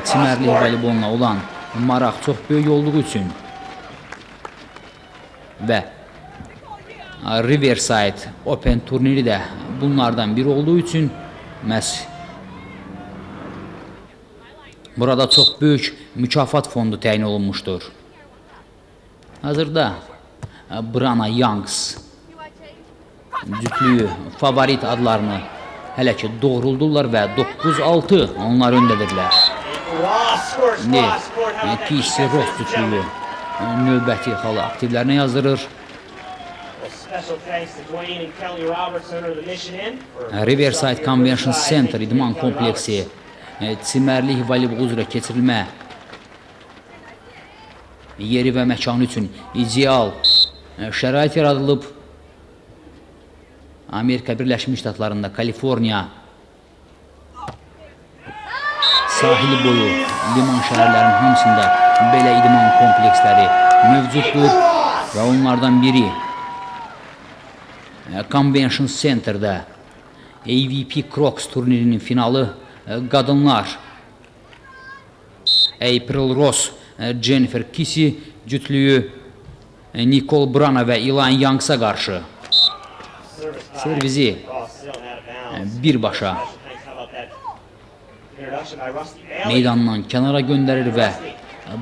çimərlik voleyboluna olan maraq çox böyük olduğu üçün və Riverside Open turniri də bunlardan biri olduğu üçün məhz burada çox böyük mükafat fondu təyin olunmuşdur. Hazırda Brana Youngs cütlüyü favorit adlarını hələ ki doğruldurlar və 9-6 onlar öndədirlər. İndi Kissy Ross cütlüyü növbəti xalı aktivlərinə yazdırır. Riverside Convention Center idman kompleksi çimərlik voleybol üzrə keçirilmə yeri və məkanı üçün ideal şərait yaradılıb. Amerika Birləşmiş Ştatlarında Kaliforniya sahili boyu liman şəhərlərinin hamısında belə idman kompleksləri mövcuddur və onlardan biri Convention Center'da AVP Crocs turnirinin finalı qadınlar April Ross, Jennifer Kissy cütlüyü Nicole Brana və Elaine Youngsa qarşı servizi birbaşa meydandan kənara göndərir və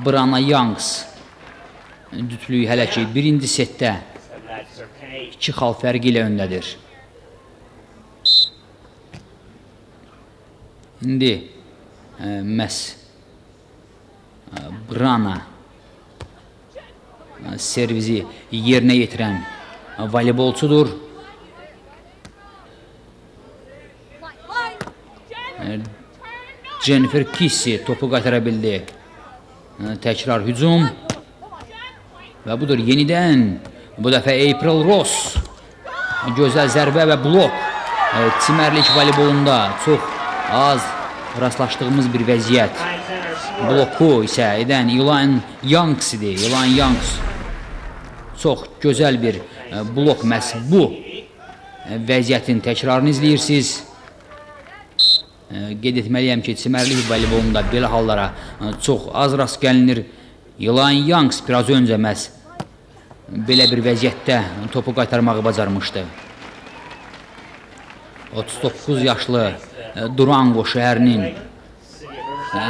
Brana Youngs cütlüyü hələ ki birinci setdə 2 xal fərqi ilə öndədir. İndi məhz Brana servizi yerinə yetirən voleybolçudur. Jennifer Kissy topu qaytara bildi. Təkrar hücum və budur yenidən bu dəfə April Ross gözəl zərbə və blok. Çimərlik voleybolunda çox az rastlaşdığımız bir vəziyyət. Bloku isə edən Elaine Youngs idi. Elaine Youngs çox gözəl bir blok məhz bu vəziyyətin təkrarını izləyirsiniz. Qeyd etməliyəm ki, çimərlik voleybolunda belə hallara çox az rast gəlinir. Elaine Youngs biraz öncə məhz belə bir vəziyyətdə topu qaytarmağı bacarmışdı. 39 yaşlı Durango şəhərinin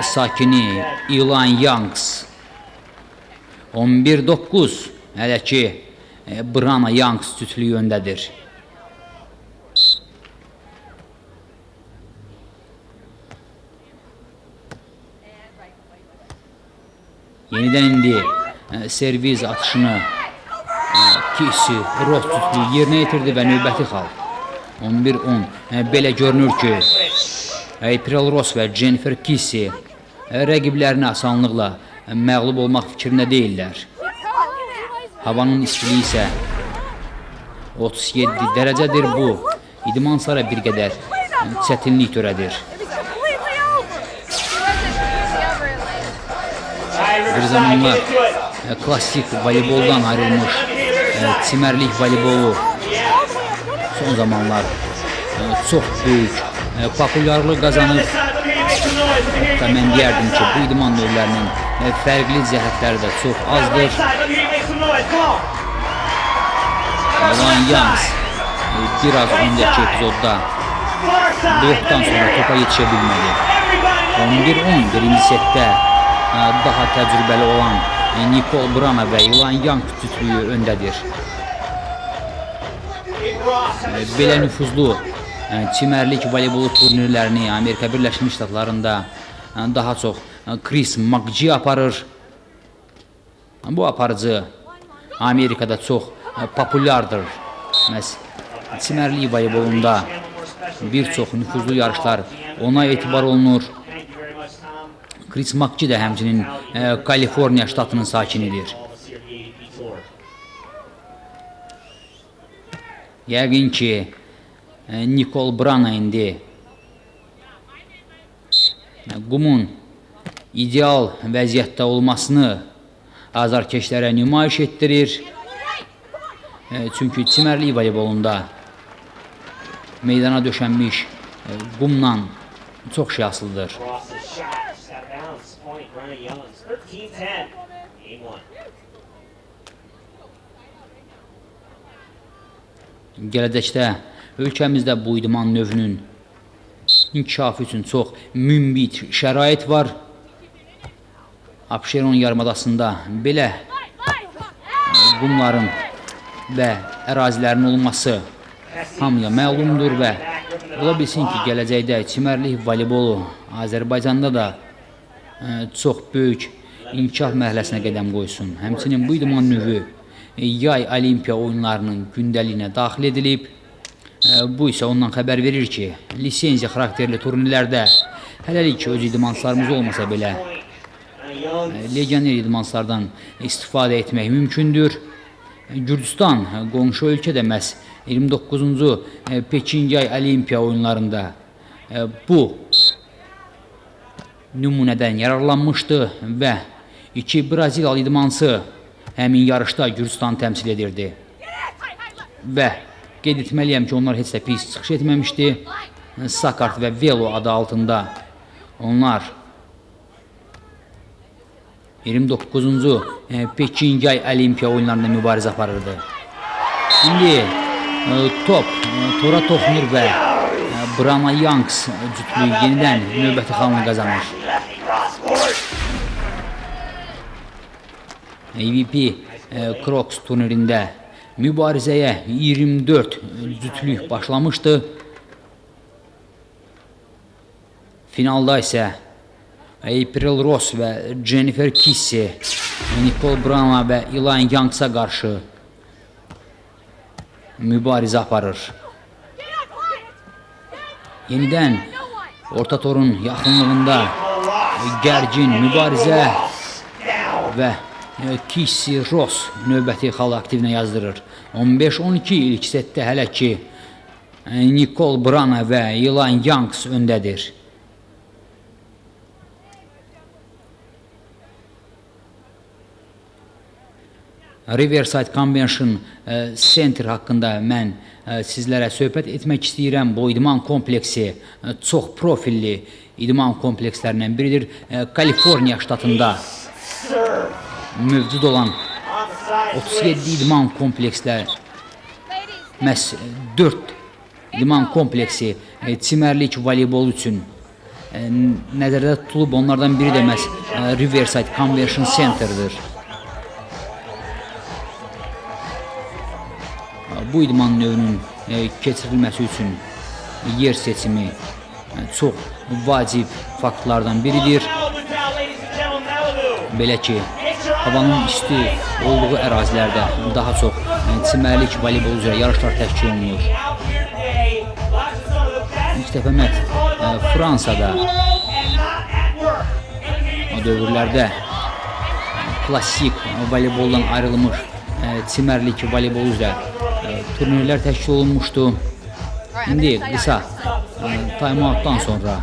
sakini Ilan Yanks 11-9 hələ ki Brana Yanks cütlüyü öndədir. Yenidən indi servis atışını Kisi Ross cütlüyü yerinə yetirdi və növbəti xal 11-10. Belə görünür ki April Ross və Jennifer Kisi rəqiblərini asanlıqla məğlub olmaq fikrində deyirlər. Havanın istiliyi isə 37 dərəcədir. Bu idmanslara bir qədər çətinlik törədir. Bir zamanlar klassik voleyboldan ayrılmış çimərlik voleybolu son zamanlar çox böyük populyarlıq qazanır. Hətta mən deyərdim ki, bu idman növlərinin fərqli cəhətləri də çox azdır. Ilan Yanks biraz öncəki epizodda blokdan sonra topa yetişə bilmədi. 11-10 birinci setdə daha təcrübəli olan Nicole Brana və Ilan Yanks cütlüyü öndədir. Belə nüfuzlu çimərlik voleybolu turnirlərini Amerika Birləşmiş Ştatlarında daha çox Chris McGee aparır. Bu aparıcı Amerikada çox populyardır. Çimərlik voleybolunda bir çox nüfuzlu yarışlar ona etibar olunur. Chris McGee də həmçinin Kaliforniya ştatının sakinidir. Yəqin ki, Nicole Brana indi qumun ideal vəziyyətdə olmasını azarkeşlərə nümayiş etdirir. Çünki çimərlik voleybolunda meydana döşənmiş qumla çox şey asılıdır. Gələcəkdə ölkəmizdə bu idman növünün inkişafı üçün çox münbit şərait var. Abşeron yarımadasında belə qumların və ərazilərin olması hamıya məlumdur və ola bilsin ki, gələcəkdə çimərlik voleybolu Azərbaycanda da çox böyük inkişaf mərhələsinə qədəm qoysun. Həmçinin bu idman növü yay olimpiya oyunlarının gündəliyinə daxil edilib. Bu isə ondan xəbər verir ki, lisenziya xarakterli turnirlərdə hələlik öz idmançılarımız olmasa belə legioner idmançılardan istifadə etmək mümkündür. Gürcüstan qonşu ölkə də məhz 29-cu Pekin yay olimpiya oyunlarında bu nümunədən yararlanmışdı və 2 Braziliyalı idmançı həmin yarışda Gürcüstanı təmsil edirdi. Və qeyd etməliyəm ki, onlar heç də pis çıxış etməmişdi. Sakart və Velo adı altında onlar 29-cu Pekin yay olimpiya oyunlarında mübarizə aparırdı. İndi top tora toxunur və Brana Yanks cütlüyü yenidən növbəti xalını qazanır. AVP Crocs turnirində mübarizəyə 24 cütlük başlamışdı. Finalda isə April Ross və Jennifer Kisi Nicole Brana və Ilan Yanksa qarşı mübarizə aparır. Yenidən orta torun yaxınlığında gərgin mübarizə və Kisi Ross növbəti xalı aktivinə yazdırır. 15-12 ilk setdə hələ ki Nicole Brana və Ilan Yanks öndədir. Riverside Convention Center haqqında mən sizlərə söhbət etmək istəyirəm. Bu idman kompleksi çox profilli idman komplekslərindən biridir. Kaliforniya ştatında mövcud olan 37 idman komplekslər məhz 4 idman kompleksi çimərlik voleybol üçün nəzərdə tutulub. Onlardan biri də məhz Riverside Convention Center'dır. Bu idman növünün keçirilməsi üçün yer seçimi çox vacib faktlardan biridir. Belə ki, havanın isti olduğu ərazilərdə daha çox çimərlik voleybol üzrə yarışlar təşkil olunur. İlk dəfə məhz Fransada o dövrlərdə klassik voleyboldan ayrılmış çimərlik voleybol üzrə turnirlər təşkil olunmuşdu. İndi qısa time-outdan sonra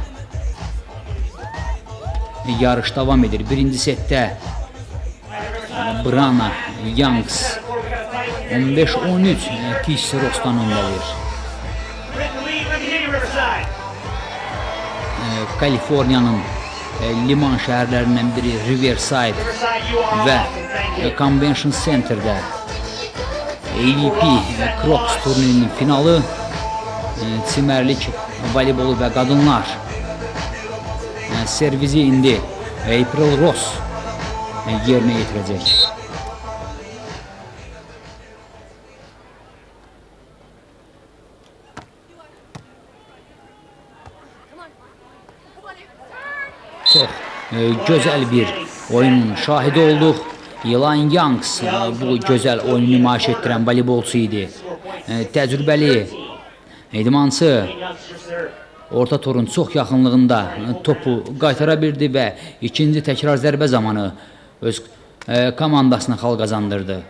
yarış davam edir. Birinci setdə Brana Youngs 15-13 Keith Ross'tan öndədir. Kaliforniyanın liman şəhərlərindən biri Riverside və Convention Center'də AVP Crocs turnirinin finalı çimərlik voleybolu və qadınlar servizi indi April Ross yerinə yetirəcək. Çox gözəl bir oyunun şahidi olduq. Eli Youngs bu gözəl oyunu nümayiş etdirən voleybolçu idi. Təcrübəli idmançı orta torun çox yaxınlığında topu qaytara bildi və ikinci təkrar zərbə zamanı öz komandasına xal qazandırdı.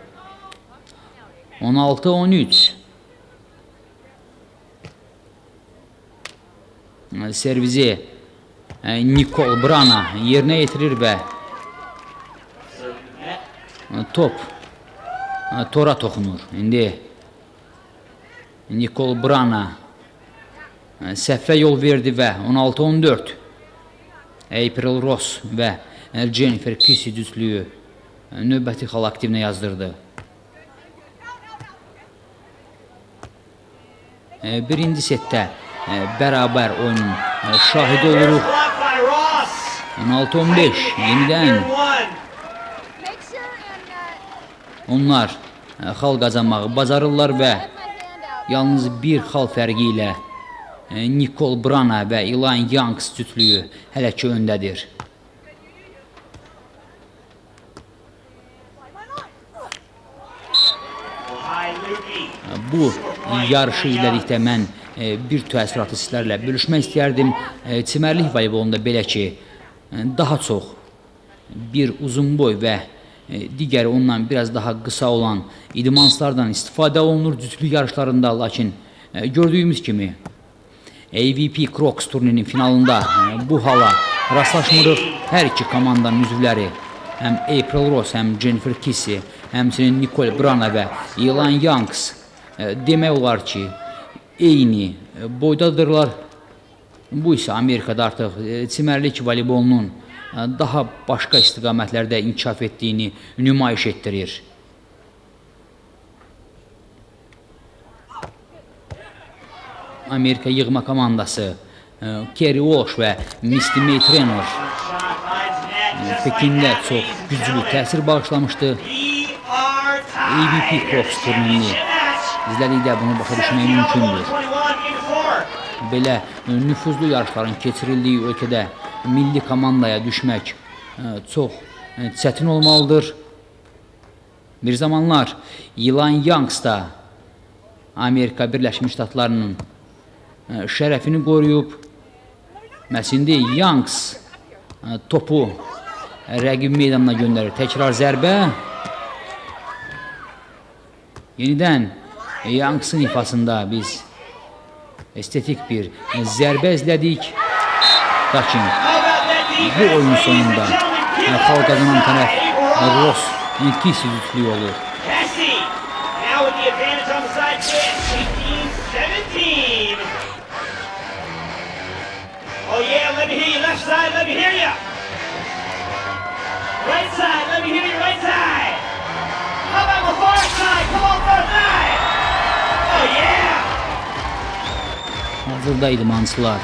16-13 servizi Nicole Brana yerinə yetirir və top tora toxunur. İndi Nicole Brana səhvə yol verdi və 16-14 April Ross və Jennifer Kissy düzlüyü növbəti xal aktivinə yazdırdı. Birinci setdə bərabər oyunun şahidi oluruq. 16-15 yenidən onlar xal qazanmağı bacarırlar və yalnız bir xal fərqi ilə Nicole Brana və Eli Youngs cütlüyü hələ ki öndədir. Bu yarışı izlədikdə mən bir təəssüratı sizlərlə bölüşmək istəyərdim. Çimərlik voleybolunda belə ki, daha çox bir uzun boy və digəri ondan biraz daha qısa olan idmanslardan istifadə olunur cütlü yarışlarında, lakin gördüyümüz kimi AVP Crocs turnirinin finalında bu hala rastlaşmırıq. Hər iki komandanın üzvləri həm April Ross, həm Jennifer Kissy, həmçinin Nicole Brana və Eli Youngs demək olar ki, eyni boydadırlar. Bu isə Amerikada artıq çimərlik voleybolunun daha başqa istiqamətlərdə inkişaf etdiyini nümayiş etdirir. Amerika yığma komandası Kerry Walsh və Misty May Traynor Pekində çox güclü təsir bağışlamışdı. AVP Crocs turnirini izlədikdə bunu başa düşmək mümkündür. Belə nüfuzlu yarışların keçirildiyi ölkədə milli komandaya düşmək çox çətin olmalıdır. Bir zamanlar Eli Youngs da Amerika Birləşmiş Ştatlarının şərəfini qoruyub. Məsindi Youngs topu rəqib meydanına göndərir. Təkrar zərbə. Yenidən Youngs'ın ifasında biz estetik bir zərbə izlədik. Lakin bu oyun sonunda xal qazanan tərəf Ross Kissy cütlüyü olur. Oh yeah, let me hear you left side, let me hear you. Right side, let me hear you right side. How about the far side? Come on, far side. Oh yeah. Hazırda idmançılar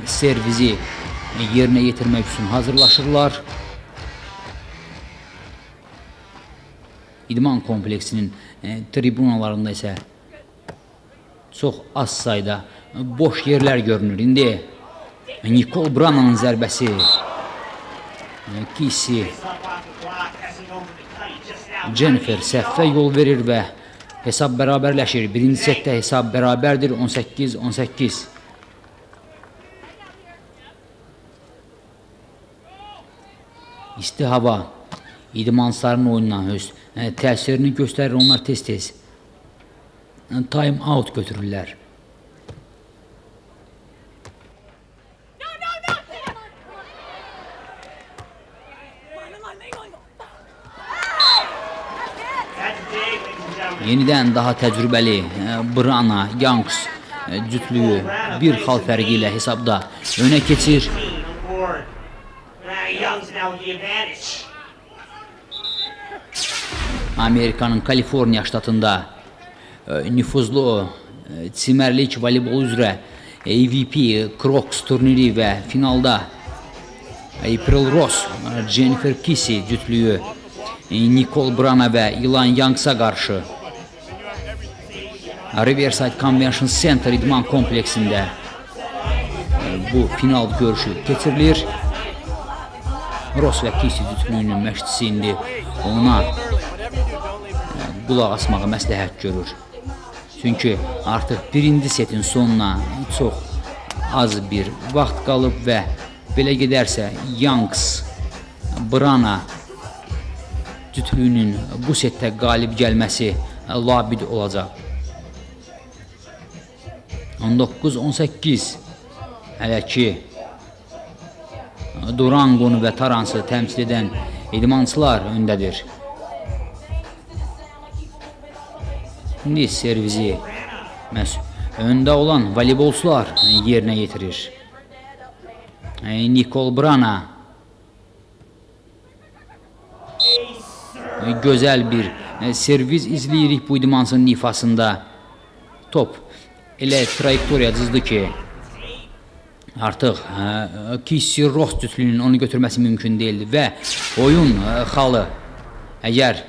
servizi yerinə yetirmək üçün hazırlaşırlar. İdman kompleksinin tribunalarında isə çox az sayda boş yerlər görünür. İndi Nicole Brana'nın zərbəsi Kisi Jennifer səhvə yol verir və hesab bərabərləşir. Birinci setdə hesab bərabərdir, 18-18. İsti hava idmançıların oyununa öz təsirini göstərir. Onlar tez-tez time out götürürlər. Yenidən daha təcrübəli Brana Youngs cütlüyü bir xal fərqi ilə hesabda önə keçir. Amerikanın Kaliforniya ştatında nüfuzlu çimərlik voleybol üzrə AVP Crocs turniri və finalda April Ross, Jennifer Kisi cütlüyü Nicole Brana və Ilan Youngsa qarşı Riverside Convention Center idman kompleksində bu final görüşü keçirilir. Ross və Kisi cütlüyünün məşqçisi indi ona qulaq asmağı məsləhət görür. Çünki artıq birinci setin sonuna çox az bir vaxt qalıb və belə gedərsə Youngs Brana cütlüyünün bu setdə qalib gəlməsi labid olacaq. 19-18 hələ ki Durangonu və Taransı təmsil edən idmançılar öndədir. İndi servizi öndə olan voleybolçular yerinə yetirir. Nicole Brana gözəl bir servis izləyirik bu idmançının ifasında. Top elə trayektoriya cızdı ki artıq Kisi Ross cütlüyünün onu götürməsi mümkün deyildi və oyun xalı əgər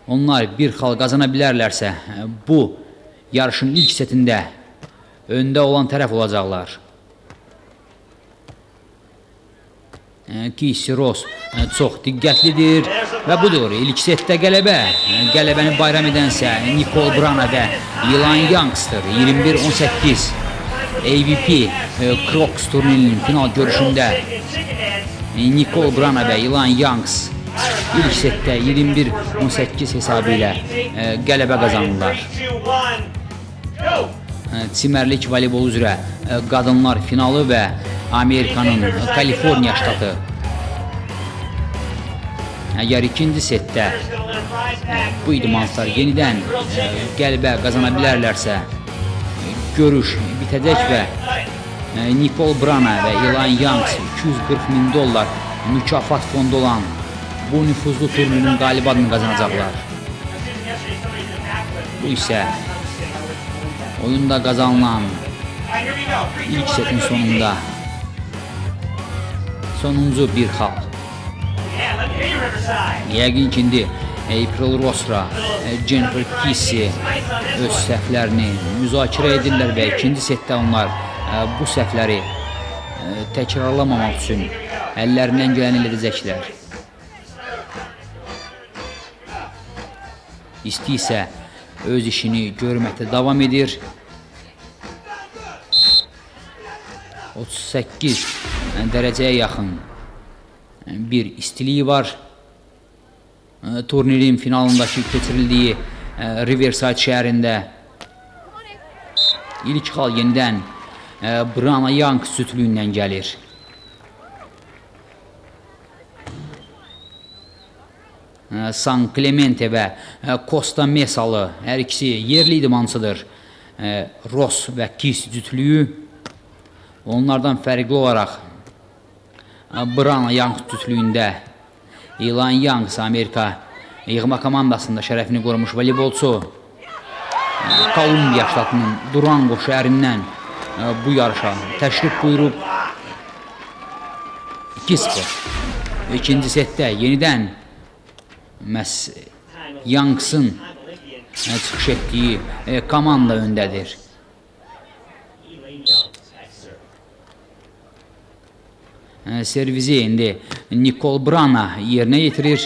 onlar bir xal qazana bilərlərsə bu yarışın ilk setində öndə olan tərəf olacaqlar. Kisi Ross çox diqqətlidir və budur ilk setdə qələbə. Qələbəni bayram edənsə Nicole Brana və Ilan Youngs'dır. 21-18 AVP Crocs turnirinin final görüşündə Nicole Brana və Ilan Youngs ilk setdə 21-18 hesabı ilə qələbə qazanırlar. Çimərlik voleybol üzrə qadınlar finalı və Amerikanın Kaliforniya ştatı. Əgər ikinci setdə bu idmançılar yenidən qələbə qazana bilərlərsə görüş bitəcək və Nicole Brana və Ilan Youngs $240.000 mükafat fondu olan bu nüfuzlu turnirin qalib adını qazanacaqlar. Bu isə oyunda qazanılan ilk setin sonunda sonuncu bir xal. Yəqin ki, indi April Ross'la Jennifer Kisi öz səhvlərini müzakirə edirlər və ikinci setdə onlar bu səhvləri təkrarlamamaq üçün əllərindən gələni edəcəklər. İsti isə öz işini görməkdə davam edir. 38 dərəcəyə yaxın bir istiliyi var. Turnirin finalındakı keçirildiyi Riverside şəhərində ilk xal yenidən Brana Youngs cütlüyündən gəlir. San Clemente və Costa Mesalı hər ikisi yerli idmançıdır. Ross və Kis cütlüyü onlardan fərqli olaraq Brana Youngs cütlüyündə Ilan Youngs Amerika yığma komandasında şərəfini qorumuş voleybolçu. Kolumbiya ştatının Durango şəhərindən bu yarışa təşrif buyurub 2-0. İkinci setdə yenidən məhz Youngs'ın çıxış etdiyi komanda öndədir. Servizi indi Nicole Brana yerinə yetirir.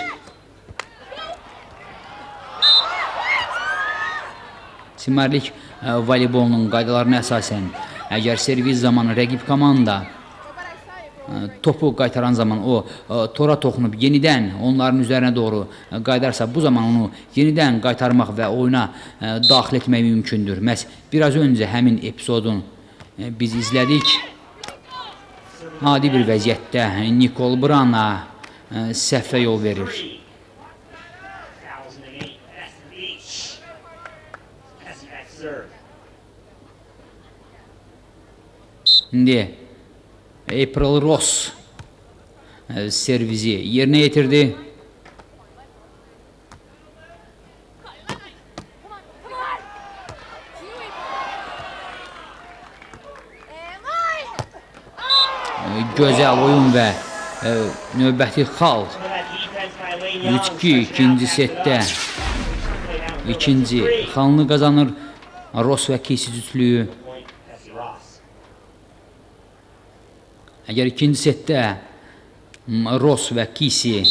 Çimərlik voleybolunun qaydalarına əsasən, əgər servis zamanı rəqib komanda topu qaytaran zaman o tora toxunub yenidən onların üzərinə doğru qaydarsa, bu zaman onu yenidən qaytarmaq və oyuna daxil etmək mümkündür. Məhz biraz öncə həmin epizodun biz izlədik. Adi bir vəziyyətdə Nicole Brana səhvə yol verir. İndi April Ross servizi yerinə yetirdi. Gözəl oyun və növbəti xal. 3-2 ikinci setdə ikinci xalını qazanır Ross və Casey cütlüyü. Əgər ikinci setdə Ross və Casey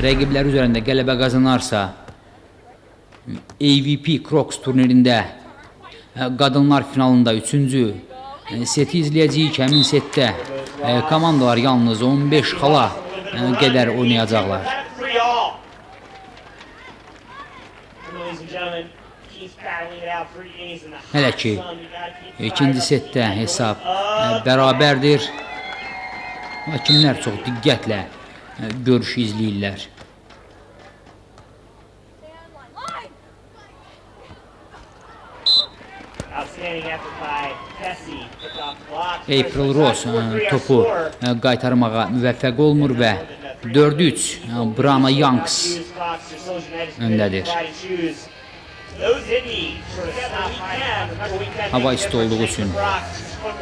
rəqibləri üzərində qələbə qazanarsa, AVP Crocs turnirində qadınlar finalında 3-cü seti izləyəcəyik. Həmin setdə komandalar yalnız 15 xala qədər oynayacaqlar. Hələ ki, ikinci setdə hesab bərabərdir. Hakimlər çox diqqətlə görüş izləyirlər. April Ross topu qaytarmağa müvəffəq olmur və 4-3 Brana Youngs öndədir. Hava isti olduğu üçün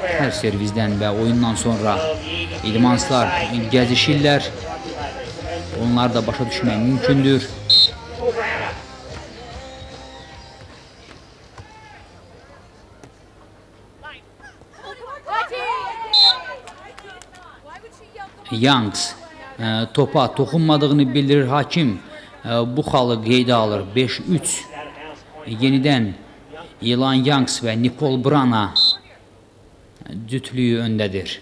hər servizdən və oyundan sonra idmanslar gəzişirlər. Onlar da başa düşmək mümkündür. Youngs topa toxunmadığını bildirir. Hakim bu xalı qeydə alır. 5-3 yenidən Ilan Youngs və Nicole Brana cütlüyü öndədir.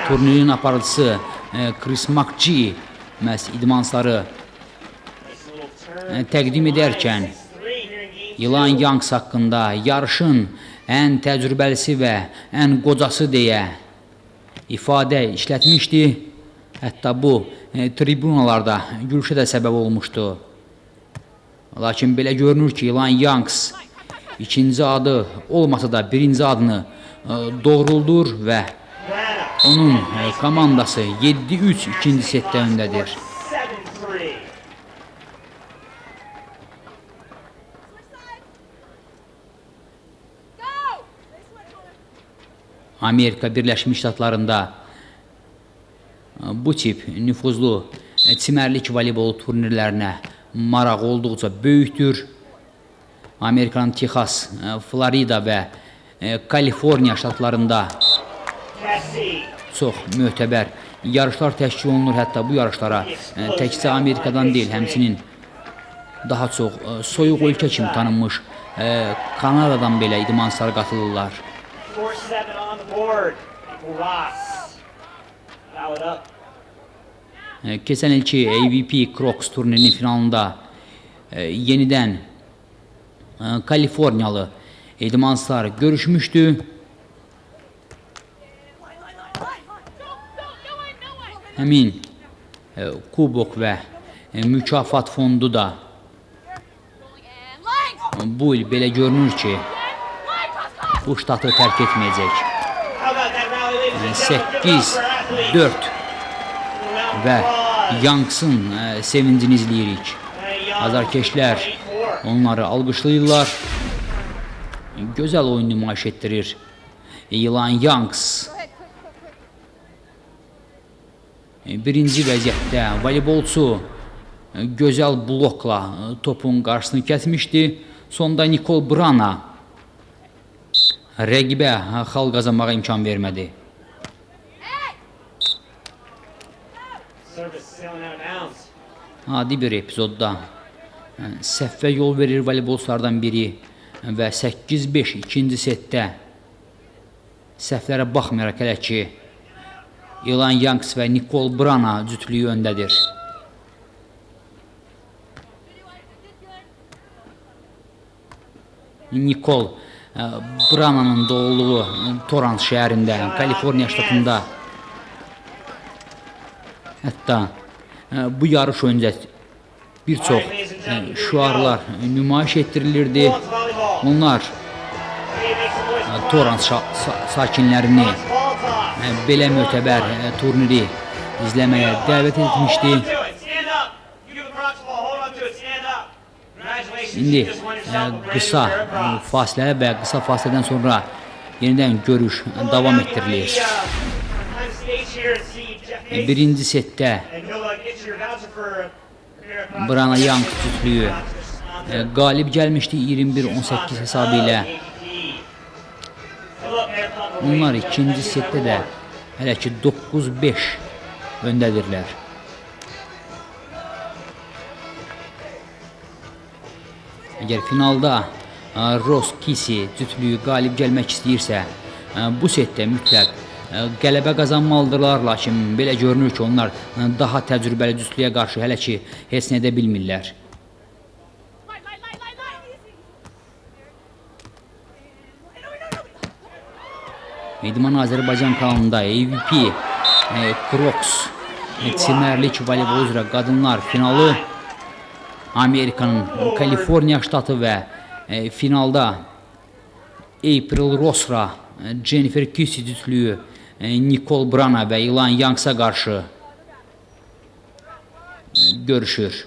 Turnirin aparıcısı Chris McGee məhz idmansları təqdim edərkən Ilan Youngs haqqında yarışın ən təcrübəlisi və ən qocası deyə ifadə işlətmişdi. Hətta bu tribunalarda gülüşə də səbəb olmuşdu. Lakin belə görünür ki, Ilan Youngs ikinci adı olmasa da birinci adını doğruldur və onun komandası 7-3 ikinci setdə öndədir. Amerika Birləşmiş Ştatlarında bu tip nüfuzlu çimərlik voleybol turnirlərinə maraq olduqca böyükdür. Amerikanın Texas, Florida və Kaliforniya ştatlarında çox möhtəbər yarışlar təşkil olunur. Hətta bu yarışlara təkcə Amerikadan deyil, həmçinin daha çox soyuq ölkə kimi tanınmış Kanadadan belə idmanslar qatılırlar. Keçən ilki AVP Crocs turnirinin finalında yenidən Kaliforniyalı idmanslar görüşmüşdü. Həmin kubok və mükafat fondu da bu il belə görünür ki, bu ştatı tərk etməyəcək. 8-4 və Youngs'ın sevincini izləyirik. Azarkeşlər onları alqışlayırlar. Gözəl oyun nümayiş etdirir Ilan Youngs. Birinci vəziyyətdə voleybolçu gözəl blokla topun qarşısını kəsmişdi. Sonda Nicole Brana rəqibə xal qazanmağa imkan vermədi. Adi bir epizodda səhvə yol verir voleybolçulardan biri və 8-5 ikinci setdə səhvlərə baxmayaraq hələ ki Ilan Youngs və Nicole Brana cütlüyü öndədir. Nicole Brana'nın doğulduğu Torrance şəhərində, Kaliforniya ştatında. Hətta bu yarış öncə bir çox şüarlar nümayiş etdirilirdi. Onlar Torrance sakinlərini belə mötəbər turniri izləməyə dəvət etmişdi. İndi qısa fasilə və qısa fasilədən sonra yenidən görüş davam etdirilir. Birinci setdə Brana Youngs cütlüyü qalib gəlmişdi 21-18 hesabı ilə. Onlar ikinci setdə də hələ ki 9-5 öndədirlər. Əgər finalda Ross Kisi cütlüyü qalib gəlmək istəyirsə, bu setdə mütləq qələbə qazanmalıdırlar, lakin belə görünür ki, onlar daha təcrübəli cütlüyə qarşı hələ ki heç nə edə bilmirlər. İdman Azərbaycan kanalında AVP Crocs çimərlik voleybol üzrə qadınlar finalı Amerikanın Kaliforniya ştatı və finalda April Rosra, Jennifer Kisi cütlüyü Nicole Brana və Ilan Youngs'a qarşı görüşür.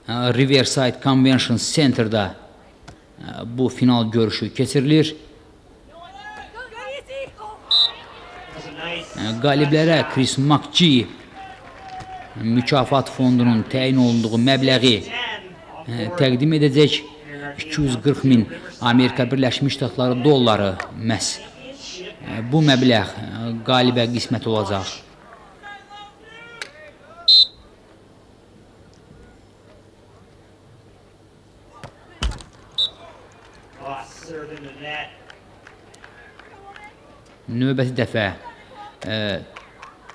Riverside Convention Center'da bu final görüşü keçirilir. Qaliblərə Chris McGee mükafat fondunun təyin olunduğu məbləği təqdim edəcək. 240.000 Amerika Birləşmiş Ştatları dolları məhz bu məbləğ qalibə qismət olacaq. Növbəti dəfə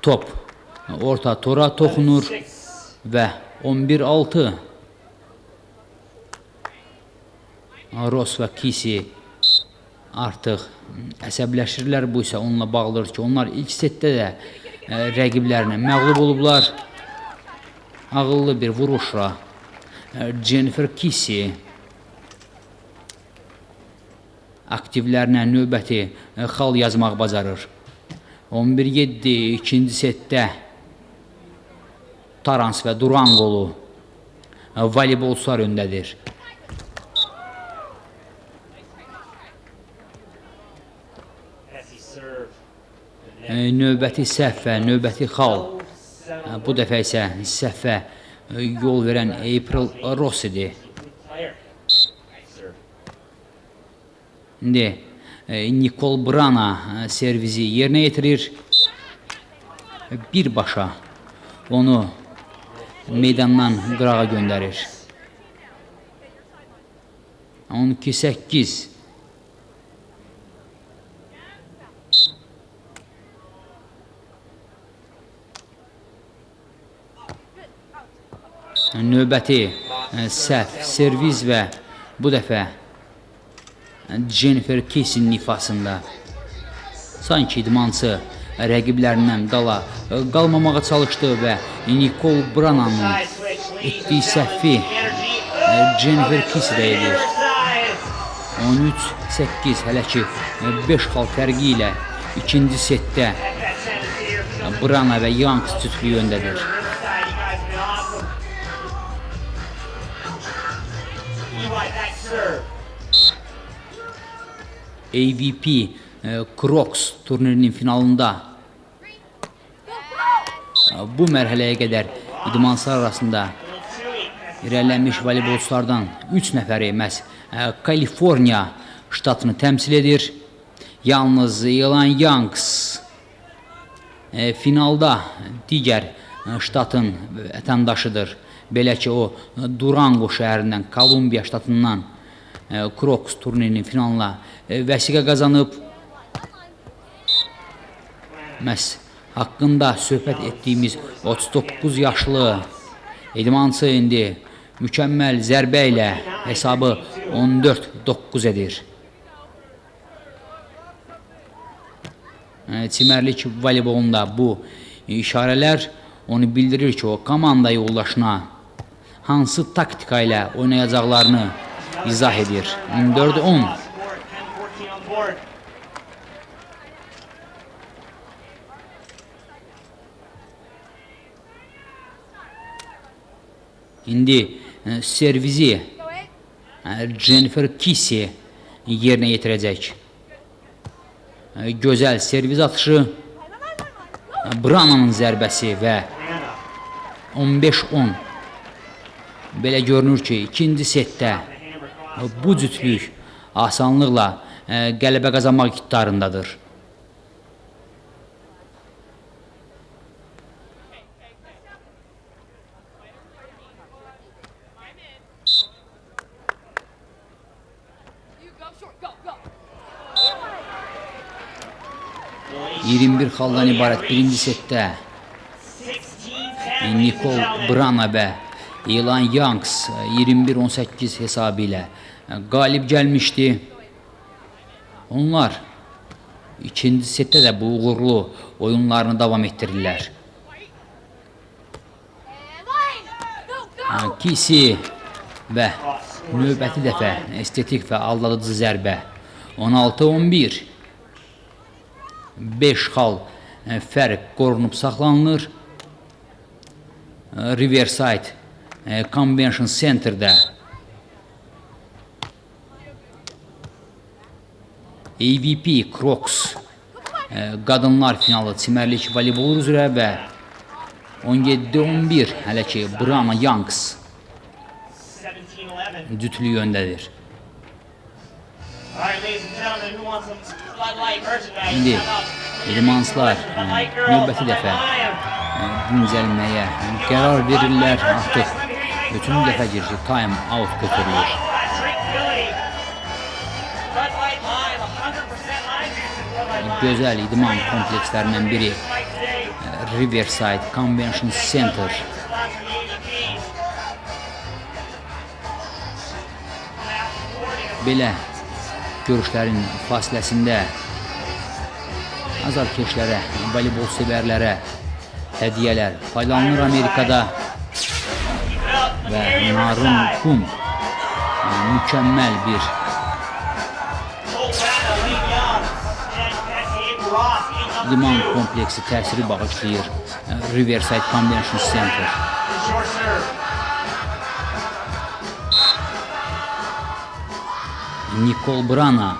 top orta tora toxunur və 11-6 Ross və Kisi artıq əsəbləşirlər. Bu isə onunla bağlıdır ki, onlar ilk setdə də rəqiblərinə məğlub olublar. Ağıllı bir vuruşla Jennifer Kisi aktivlərinə növbəti xal yazmaq bacarır. 11-7 ikinci setdə Torrance və Durangolu voleybolçular öndədir. Növbəti səhvə, növbəti xal. Bu dəfə isə səhvə yol verən April Ross idi. İndi Nicole Brana servizi yerinə yetirir. Birbaşa onu meydandan qırağa göndərir. 12-8. Növbəti səhv servis və bu dəfə Jennifer Kisinin ifasında. Sanki idmançı rəqiblərindən dala qalmamağa çalışdı və Nicole Brana'nın etdiyi səhvi Jennifer Kisi də edir. 13-8 hələ ki 5 xal fərqi ilə ikinci setdə Brana və Youngs cütlüyü öndədir. AVP Crocs turnirinin finalında bu mərhələyə qədər idmançılar arasında irəlilənmiş voleybolçulardan 3 nəfəri məhz Kaliforniya ştatını təmsil edir. Yalnız Elan Youngs finalda digər ştatın vətəndaşıdır. Belə ki, o Durango şəhərindən, Kolumbiya ştatından Crocs turnirinin finalına vəsiqə qazanıb. Məhz haqqında söhbət etdiyimiz 39 yaşlı idmançı indi mükəmməl zərbə ilə hesabı 14-9 edir. Çimərlik voleybolunda bu işarələr onu bildirir ki, o komanda yoldaşına hansı taktika ilə oynayacaqlarını izah edir. 14-10. İndi servizi Jennifer Kisi yerinə yetirəcək. Gözəl serviz atışı, Brana'nın zərbəsi və 15-10. Belə görünür ki, ikinci setdə bu cütlük asanlıqla qələbə qazanmaq iqtidarındadır. You 21 xaldan ibarət birinci setdə Nicole Brana və Elan Youngs 21-18 hesabı ilə qalib gəlmişdi. Onlar ikinci setdə də bu uğurlu oyunlarını davam etdirirlər. Kisi və növbəti dəfə estetik və aldadıcı zərbə 16-11. 5 xal fərq qorunub saxlanılır. Riverside Convention Center'də AVP Crocs qadınlar finalı çimərlik voleybol üzrə və 17-11 hələ ki Brana Youngs cütlüyü öndədir. İndi idmançılar növbəti dəfə dincəlməyə qərar verirlər. Artıq bütün dəfədir ki, time out götürülür. Gözəl idman komplekslərindən biri Riverside Convention Center. Belə görüşlərin fasiləsində azarkeşlərə, voleybol sevərlərə hədiyyələr paylanılır Amerikada və Narun Kum mükəmməl bir idman kompleksi təsiri bağışlayır Riverside Convention Center. Nicole Brana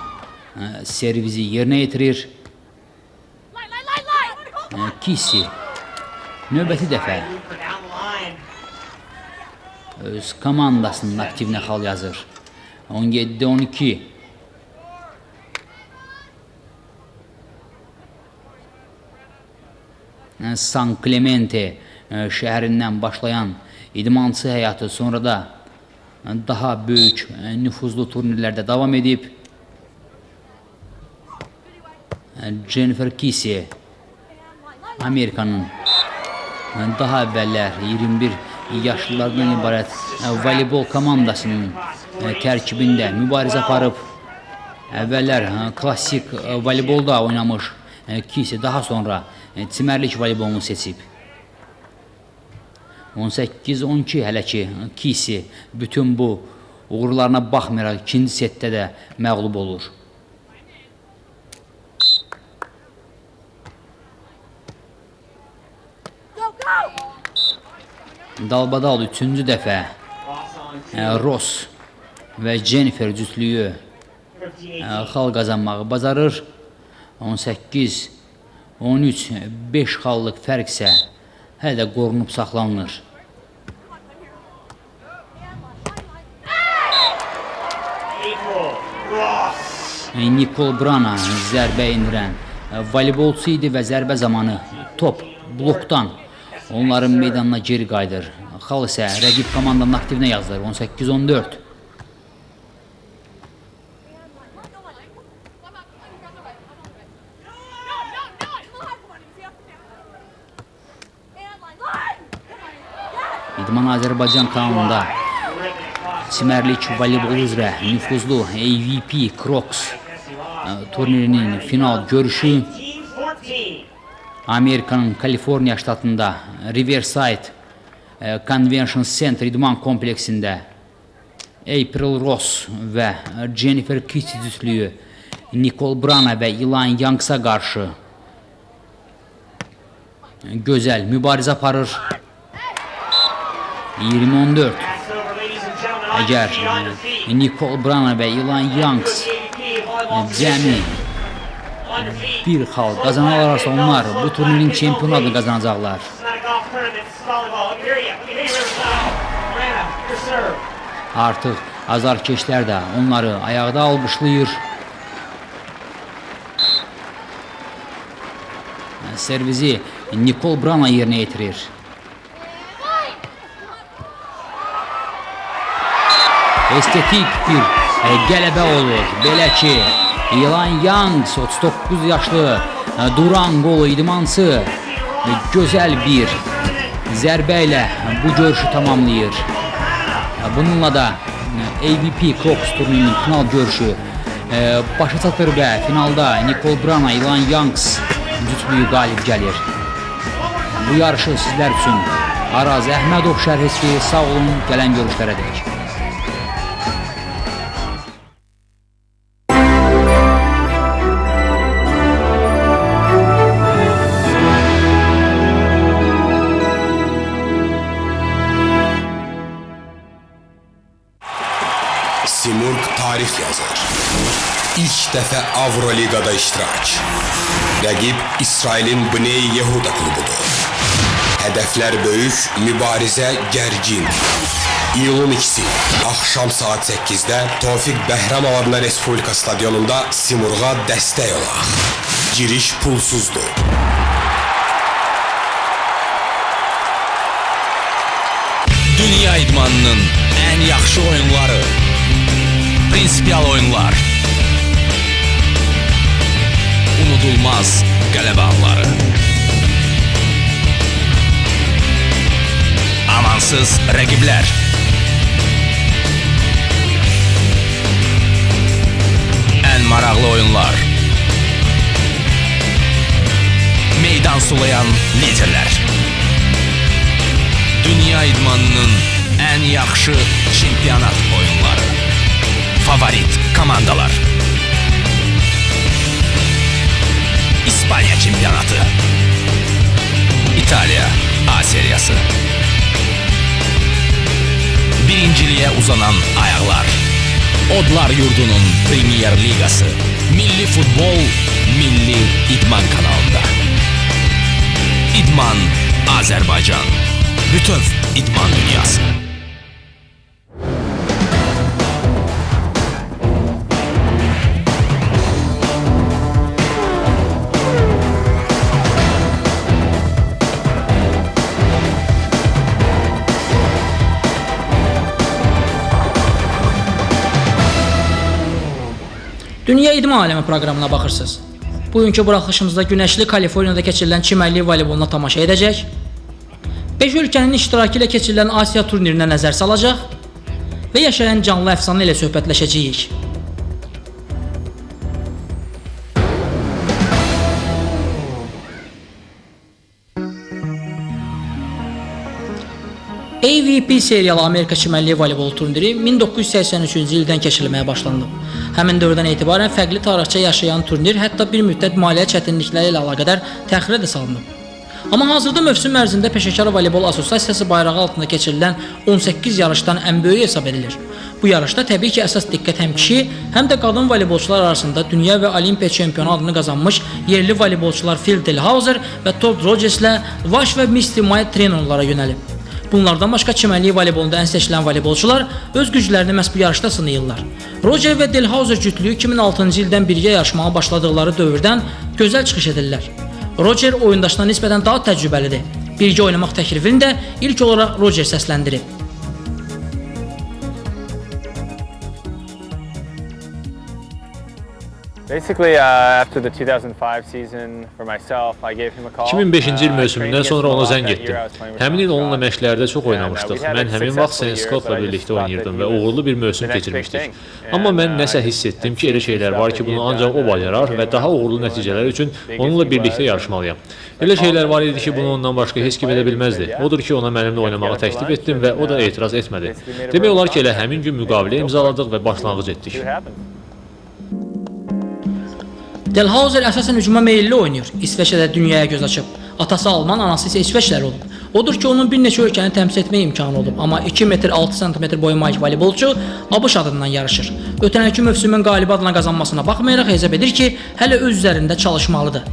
servizi yerinə yetirir. Kisi növbəti dəfə öz komandasının aktivinə xal yazır. 17-12. San Clemente şəhərindən başlayan idmançı həyatı sonra da daha böyük nüfuzlu turnirlərdə davam edib. Jennifer Kisi Amerikanın daha əvvəllər 21 yaşlılardan ibarət voleybol komandasının tərkibində mübarizə aparıb. Əvvəllər klassik voleybolda oynamış Kisi daha sonra çimərlik voleybolunu seçib. 18-12 hələ ki Kisi bütün bu uğurlarına baxmayaraq ikinci setdə də məğlub olur. Dalbadal 3-cü dəfə Ross və Jennifer cütlüyü xal qazanmağı bacarır. 18, 13, 5 xallıq fərq isə hələ də qorunub saxlanılır. Nicole Brana zərbə indirən voleybolçu idi və zərbə zamanı top blokdan onların meydanına geri qayıdır. Xal isə rəqib komandanın aktivinə yazılır. 18-14. İdman Azərbaycan kanalında çimərlik voleybol üzrə nüfuzlu AVP Crocs turnirinin final görüşü Amerikanın Kaliforniya ştatında Riverside Convention Center idman kompleksində April Ross və Jennifer Kitty cütlüyü Nicole Brana və Ilan Youngsa qarşı gözəl mübarizə aparır. 20-14. Əgər Nicole Brana və Ilan Youngs cəmi bir xal qazanarlarsa onlar bu turnirin çempionu adını qazanacaqlar. Artıq azarkeşlər də onları ayaqda alqışlayır. Servizi Nicole Brana yerinə yetirir. Estetik bir qələbə olur. Belə ki, Ilan Youngs 39 yaşlı duran qolu idmançı gözəl bir zərbə ilə bu görüşü tamamlayır. Bununla da AVP Crocs turnirinin final görüşü başa çatır və finalda Nicole Brana, Ilan Youngs cütlüyü qalib gəlir. Bu yarışı sizlər üçün Araz Əhmədov şərhçisi. Sağ olun, gələn görüşlərə dək. Simurq tarix yazır. İlk dəfə Avroligada iştirak. Rəqib İsrailin Bnei Yehuda klubudur. Hədəflər böyük, mübarizə gərgin. İyulun 2-si, axşam saat 8-də Tofiq Bəhram adına Respublika stadionunda Simurğa dəstək olaq. Giriş pulsuzdur. Dünya idmanının ən yaxşı oyunları, prinsipial oyunlar, unudulmaz qələbə anları, amansız rəqiblər, ən maraqlı oyunlar, meydan sulayan liderlər. Dünya idmanının ən yaxşı çempionat oyunları, favorit komandalar. İspanya çempionatı, İtaliya A seriyası, birinciliğe uzanan ayaqlar, Odlar Yurdu'nun Premier Ligası, Milli Futbol, Milli İdman kanalında. İdman Azərbaycan, bütöv idman dünyası. Dünya İdman Aləmi proqramına baxırsınız. Bugünkü buraxılışımızda günəşli Kaliforniyada keçirilən çimərlik voleyboluna tamaşa edəcək. 5 ölkənin iştirakı ilə keçirilən Asiya turnirinə nəzər salacaq və yaşayan canlı əfsanə ilə söhbətləşəcəyik. AVP seriyalı Amerika çimərliyi voleybol turniri 1983-cü ildən keçirilməyə başlandı. Həmin dövrdən etibarən fərqli tarixçə yaşayan turnir hətta bir müddət maliyyə çətinlikləri ilə əlaqədar təxirə də salınıb. Amma hazırda mövsüm ərzində Peşəkar Voleybol Assosiasiyası bayrağı altında keçirilən 18 yarışdan ən böyüyü hesab edilir. Bu yarışda təbii ki, əsas diqqət həm kişi, həm də qadın voleybolçular arasında dünya və olimpiya çempionu adını qazanmış yerli voleybolçular Phil Delhauser və Todd Rogers-lə Vash və Misty May Trenonlara yönəlib. Bunlardan başqa çimərlik voleybolunda ən seçilən voleybolçular öz güclərini məhz bu yarışda sınayırlar. Roger və Delhauser cütlüyü 2006-cı ildən birgə yarışmağa başladıqları dövrdən gözəl çıxış edirlər. Roger oyundaşına nisbətən daha təcrübəlidir. Birgə oynamaq təklifini də ilk olaraq Roger səsləndirib. Basically, after the 2005 season for myself, I gave him a call. 2005-ci il mövsümündən sonra ona zəng etdim. Həmin il onunla məşqlərdə çox oynamışdıq. Mən həmin vaxt St. Scottla birlikdə oynayırdım və uğurlu bir mövsüm keçirmişdik. Amma mən nəsə hiss etdim ki, elə şeylər var ki, bunu ancaq o bacarar və daha uğurlu nəticələr üçün onunla birlikdə yarışmalıyam. Elə şeylər var idi ki, bunu ondan başqa heç kim edə bilməzdi. Odur ki, ona mənimlə oynamağı təklif etdim və o da etiraz etmədi. Demək olar ki, elə həmin gün müqavilə imzaladıq və başlanğıc etdik. Delhauser əsasən hücuma meyilli oynayır. İsveçrədə dünyaya göz açıb. Atası Alman, anası isə İsveçrəli olub. Odur ki, onun bir neçə ölkəni təmsil etmə imkanı olub. Amma 2 metr 6 sm boyu Mike voleybolçu ABŞ adından yarışır. Ötənəki mövsümün qalibi adına qazanmasına baxmayaraq hesab edir ki, hələ öz üzərində çalışmalıdır.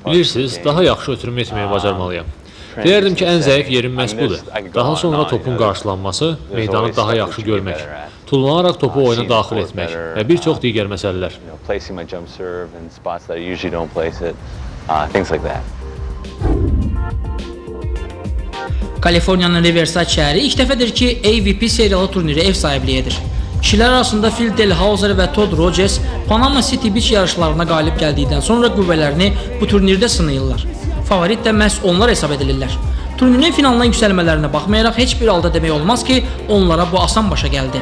Bilirsiniz, daha yaxşı ötürüm etməyə bacarmalıyam. Deyərdim ki, ən zəif yerim məhz budur. Daha sonra topun qarşılanması, meydanı daha yaxşı görmək, tullanaraq topu oyuna daxil etmək və bir çox digər məsələlər. Kaliforniyanın Riverside şəhəri ilk dəfədir ki, AVP seriyalı turniri ev sahibliyi edir. Kişilər arasında Phil Delhauser və Todd Rogers Panama City Beach yarışlarına qalib gəldikdən sonra qüvvələrini bu turnirdə sınayırlar. Favorit də məhz onlar hesab edilirlər. Turnirin finalına yüksəlmələrinə baxmayaraq heç bir halda demək olmaz ki, onlara bu asan başa gəldi.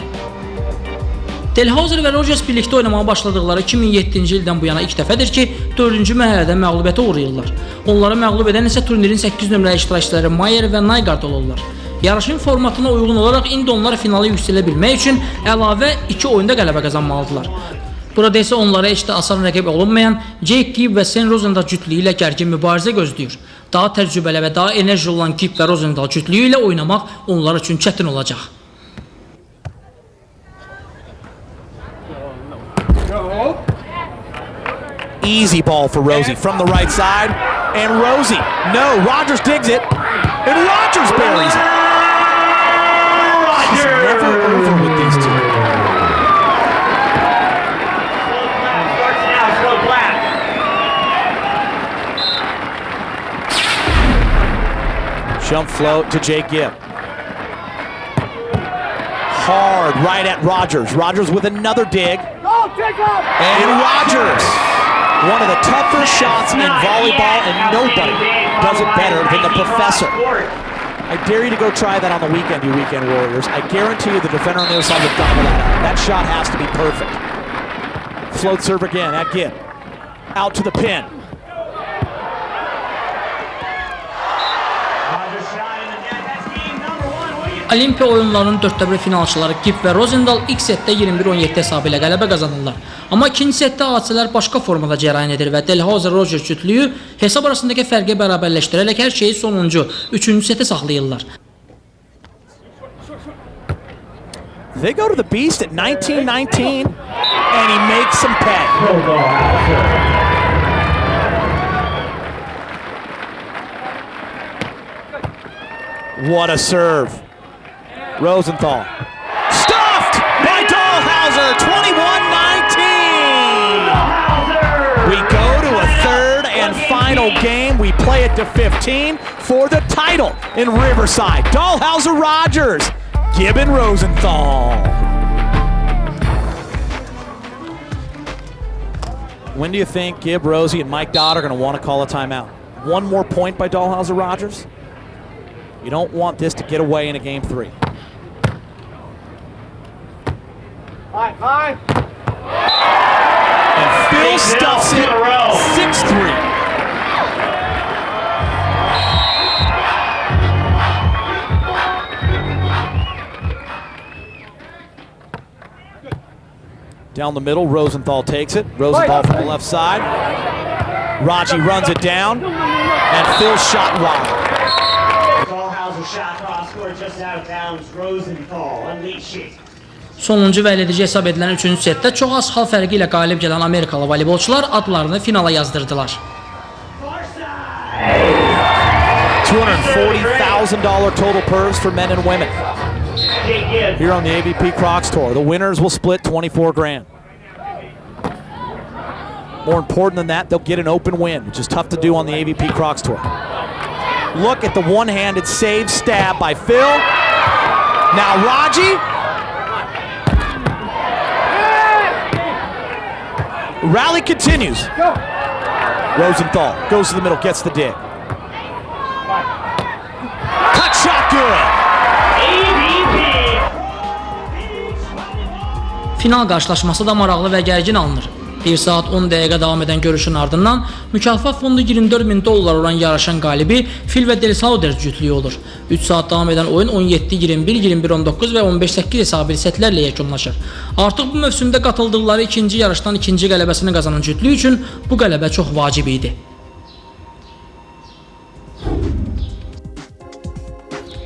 Delhauser və Rogers birlikdə oynamağa başladıqları 2007-ci ildən bu yana ilk dəfədir ki, 4-cü mərhələdə məğlubiyyətə uğrayırlar. Onları məğlub edən isə turnirin 8 nömrəli iştirakçıları Mayer və Nygaard olurlar. Yarışın formatına uyğun olaraq indi onlar finala yüksələ bilmək üçün əlavə 2 oyunda qələbə qazanmalıdırlar. Burada isə onlara heç də asan rəqib olunmayan Jake Gibb və Sen Rosendahl cütlüyü ilə gərgin mübarizə gözləyir. Daha təcrübəli və daha enerji olan Gibb və Rosendahl cütlüyü ilə oynamaq onlar üçün çətin olacaq. Easy ball for Rosie from the right side, and Rosie, no, Rogers digs it, and Rogers buries it. She's never over with these two. Jump float to Jake Gibb. Hard right at Rogers. Rogers with another dig. And Rogers. One of the toughest shots in volleyball, and nobody does it better than the professor. I dare you to go try that on the weekend, you weekend warriors. I guarantee you the defender on the other side will gobble that out. That shot has to be perfect. Float serve again at Gibb. Out to the pin. Olimpiya oyunlarının 4-1 finalçıları Gibb və Rosendahl ilk setdə 21-17 hesabı ilə qələbə qazanırlar. Amma ikinci setdə hadisələr başqa formada cərəyan edir və Delhauser-Rogers cütlüyü hesab arasındakı fərqi bərabərləşdirərək hər şeyi sonuncu 3-cü setə saxlayırlar. They go to the beast at 19-19 and he makes some pay. What a serve. Rosenthal. Stuffed by Dahlhauser, 21-19. We go to a third and final game. We play it to 15 for the title in Riverside. Dahlhauser-Rogers, Gibb and Rosenthal. When do you think Gibb, Rosie, and Mike Dodd are going to want to call a timeout? One more point by Dahlhauser-Rogers? You don't want this to get away in a game 3. And Phil stuffs it 6-3. Down the middle, Rosenthal takes it. Rosenthal from the left side. Raji runs it down, and Phil's shot wide. Ballhauser shot cross court just out of bounds. Rosenthal unleash it. Sonuncu və eledici hesab edilən 3-cü setdə çox az xal fərqi ilə qalib gələn Amerikalı voleybolçular adlarını finala yazdırdılar. $240,000 total purse for men and women. Here on the AVP Crocs Tour, the winners will split 24 grand. More important than that, they'll get an open win, which is tough to do on the AVP Crocs Tour. Look at the one-handed save stab by Phil. Now Raji. Rally continues. Rosenthal goes to the middle, gets the dig. Cut shot good. Final qarşılaşması da maraqlı və gərgin alınır. 1 saat 10 dəqiqə davam edən görüşün ardından mükafat fondu $24.000 olan yarışan qalibi Phil və Del Sauder cütlüyü olur. 3 saat davam edən oyun 17-21, 21-19 və 15-8 hesabı setlərlə yekunlaşır. Artıq bu mövsümdə qatıldıqları ikinci yarışdan ikinci qələbəsini qazanan cütlüyü üçün bu qələbə çox vacib idi.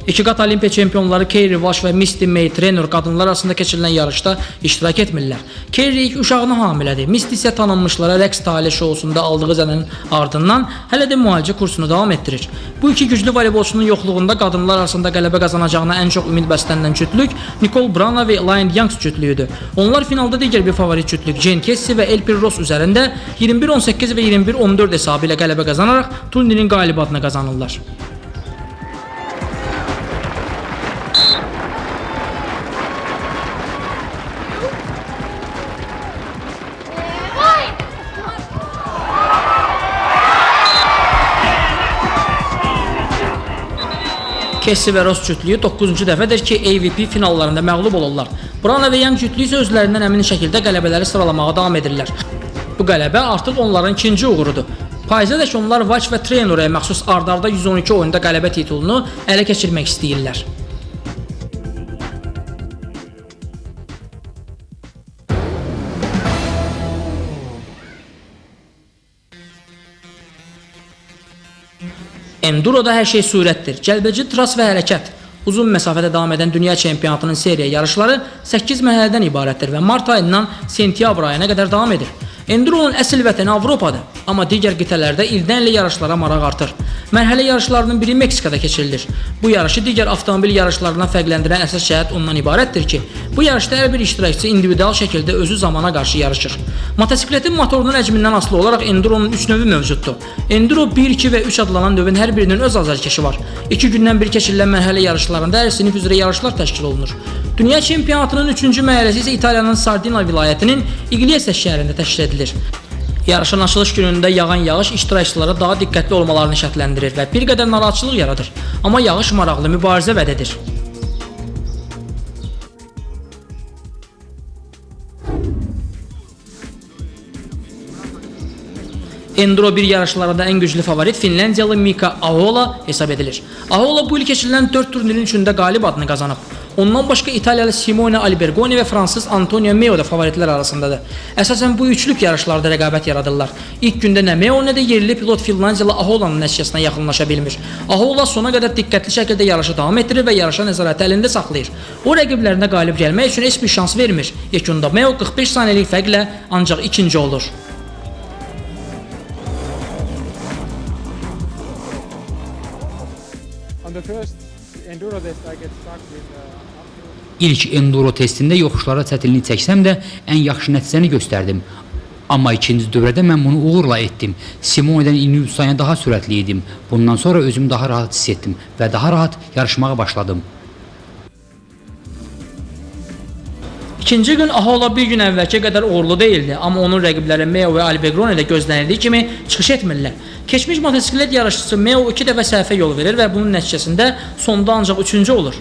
İki qat Olimpiya çempionları Kerry Walsh və Misty May Traynor qadınlar arasında keçirilən yarışda iştirak etmirlər. Kerry ilk uşağını hamilədir. Misty isə tanınmışlara rəqs tali şousunda aldığı zənənin ardından hələ də müalicə kursunu davam etdirir. Bu iki güclü voleybolçunun yoxluğunda qadınlar arasında qələbə qazanacağına ən çox ümid bəslənilən cütlük Nicole Brana və Lion Youngs cütlüyüdür. Onlar finalda digər bir favorit cütlük Jane Casey və Elpir Ross üzərində 21-18 və 21-14 hesabı ilə qələbə qazanaraq turnirin qalibi adını qazanırlar. Casey və Ross cütlüyü 9-cu dəfədir ki, AVP finallarında məğlub olurlar. Brana və Young cütlüyü isə özlərindən əmin şəkildə qələbələri sıralamağa davam edirlər. Bu qələbə artıq onların ikinci uğurudur. Payızadək onlar Walsh və Traynor'a məxsus ard-arda 112 oyunda qələbə titulunu ələ keçirmək istəyirlər. Enduroda hər şey sürətdir. Cəlbedici tras və hərəkət. Uzun məsafədə davam edən dünya çempionatının seriya yarışları 8 mərhələdən ibarətdir və mart ayından sentyabr ayına qədər davam edir. Enduronun əsl vətəni Avropadır, amma digər qitələrdə ildən ilə yarışlara maraq artır. Mərhələ yarışlarının biri Meksikada keçirilir. Bu yarışı digər avtomobil yarışlarından fərqləndirən əsas cəhət ondan ibarətdir ki, bu yarışda hər bir iştirakçı individual şəkildə özü zamana qarşı yarışır. Motosikletin motorunun həcmindən asılı olaraq Enduronun 3 növü mövcuddur. Enduro 1, 2 və 3 adlanan növün hər birinin öz azarkeşi var. 2 gündən bir keçirilən mərhələ yarışlarında hər sinif üzrə yarışlar təşkil olunur. Dünya çempionatının 3-cü mərhələsi isə İtaliyanın Sardina vilayətinin Igliese şəhərində təşkil edilir. Yarışın açılış günündə yağan yağış iştirakçılara daha diqqətli olmalarını şərtləndirir və bir qədər narahatçılıq yaradır. Amma yağış maraqlı mübarizə vəd edir. Enduro 1 yarışlarında ən güclü favorit Finlandiyalı Mika Ahola hesab edilir. Ahola bu il keçirilən 4 turnirin üçündə qalib adını qazanıb. Ondan başqa İtaliyalı Simone Albergoni və Fransız Antonio Meo da favoritlər arasındadır. Əsasən bu üçlük yarışlarda rəqabət yaradırlar. İlk gündə nə Meo, nə də yerli pilot Finlandiyalı Ahola'nın nəticəsinə yaxınlaşa bilmir. Ahola sona qədər diqqətli şəkildə yarışı davam etdirir və yarışa nəzarəti əlində saxlayır. O rəqiblərinə qalib gəlmək üçün heç bir şans vermir. Yekunda Meo 45 saniyəlik fərqlə ancaq ikinci olur. İlk enduro testində yoxuşlara çətinlik çəksəm də ən yaxşı nəticəni göstərdim. Amma ikinci dövrədə mən bunu uğurla etdim. Simone'dən 23 saniyə daha sürətli idim. Bundan sonra özümü daha rahat hiss etdim və daha rahat yarışmağa başladım. İkinci gün Ahola bir gün əvvəlki qədər uğurlu deyildi, amma onun rəqibləri Meo və Albergoni də gözlənildiyi kimi çıxış etmirlər. Keçmiş motosiklet yarışçısı Meo 2 dəfə səhvə yol verir və bunun nəticəsində sonda ancaq 3-cü olur.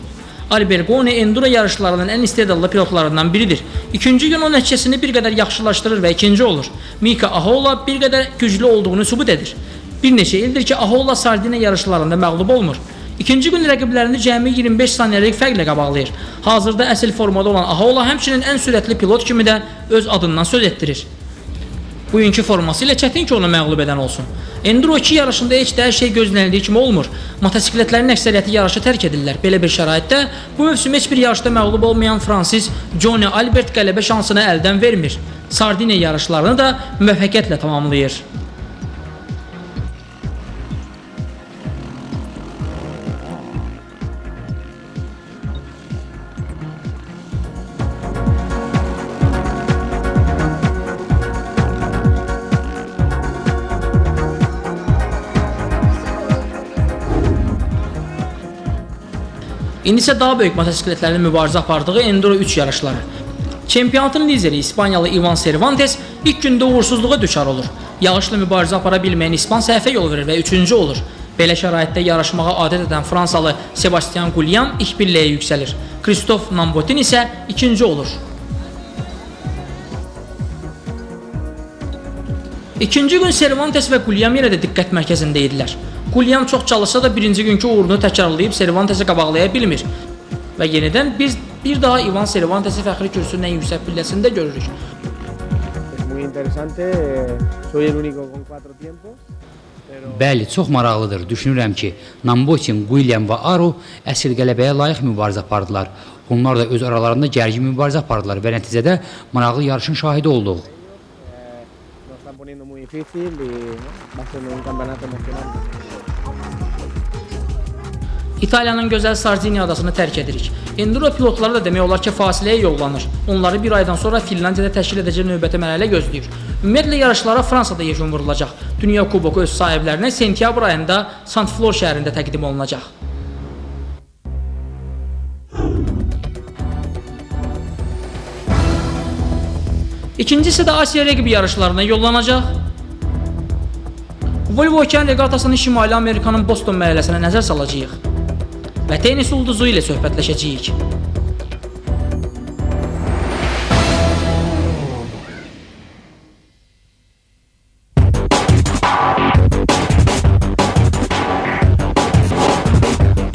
Albergoni enduro yarışlarının ən istedadlı pilotlarından biridir. İkinci gün o nəticəsini bir qədər yaxşılaşdırır və ikinci olur. Mika Ahola bir qədər güclü olduğunu sübut edir. Bir neçə ildir ki, Ahola Sardiniya yarışlarında məğlub olmur. İkinci gün rəqiblərini cəmi 25 saniyəlik fərqlə qabaqlayır. Hazırda əsl formada olan Ahola həmçinin ən sürətli pilot kimi də öz adından söz etdirir. Bugünkü forması ilə çətin ki, onu məğlub edən olsun. Enduro 2 yarışında heç də hər şey gözlənildiyi kimi olmur. Motosikletlərin əksəriyyəti yarışı tərk edirlər. Belə bir şəraitdə bu mövsüm heç bir yarışda məğlub olmayan Fransiz Johnny Albert qələbə şansını əldən vermir. Sardiniya yarışlarını da müvəffəqiyyətlə tamamlayır. İndi isə daha böyük motosikletlərin mübarizə apardığı Enduro 3 yarışları. Çempionatın lideri İspanyalı Ivan Cervantes ilk gündə uğursuzluğa düşar olur. Yağışla mübarizə apara bilməyən İspan səhvə yol verir və 3-cü olur. Belə şəraitdə yarışmağa adət edən Fransalı Sebastian Guillaume ilk pilləyə yüksəlir. Christophe Nambotin isə 2-ci olur. İkinci gün Cervantes və Guillaume yenə də diqqət mərkəzində idilər. Guillaume çox çalışsa da birinci günkü uğurunu təkrarlayıb Cervantesi qabaqlaya bilmir. Və yenidən bir daha Ivan Cervantesi fəxri kürsünün ən yüksək pilləsində görürük. Bəli, çox maraqlıdır. Düşünürəm ki, Nambotin, Guillaume və Aru əsl qələbəyə layiq mübarizə apardılar. Onlar da öz aralarında gərgin mübarizə apardılar və nəticədə maraqlı yarışın şahidi olduq. İtaliyanın gözəl Sardiniya adasını tərk edirik. Enduro pilotları da demək olar ki, fasiləyə yollanır. Onları bir aydan sonra Finlandiyada təşkil edəcək növbəti mərhələ gözləyir. Ümumiyyətlə yarışlara Fransada yekun vurulacaq. Dünya kuboku öz sahiblərinə sentyabr ayında Sant-Flor şəhərində təqdim olunacaq. İkincisi də Asiya rəqibi yarışlarına yollanacaq. Volvo Okean reqatasının Şimali Amerikanın Boston məhəlləsinə nəzər salacağıq və tenis ulduzu ilə söhbətləşəcəyik.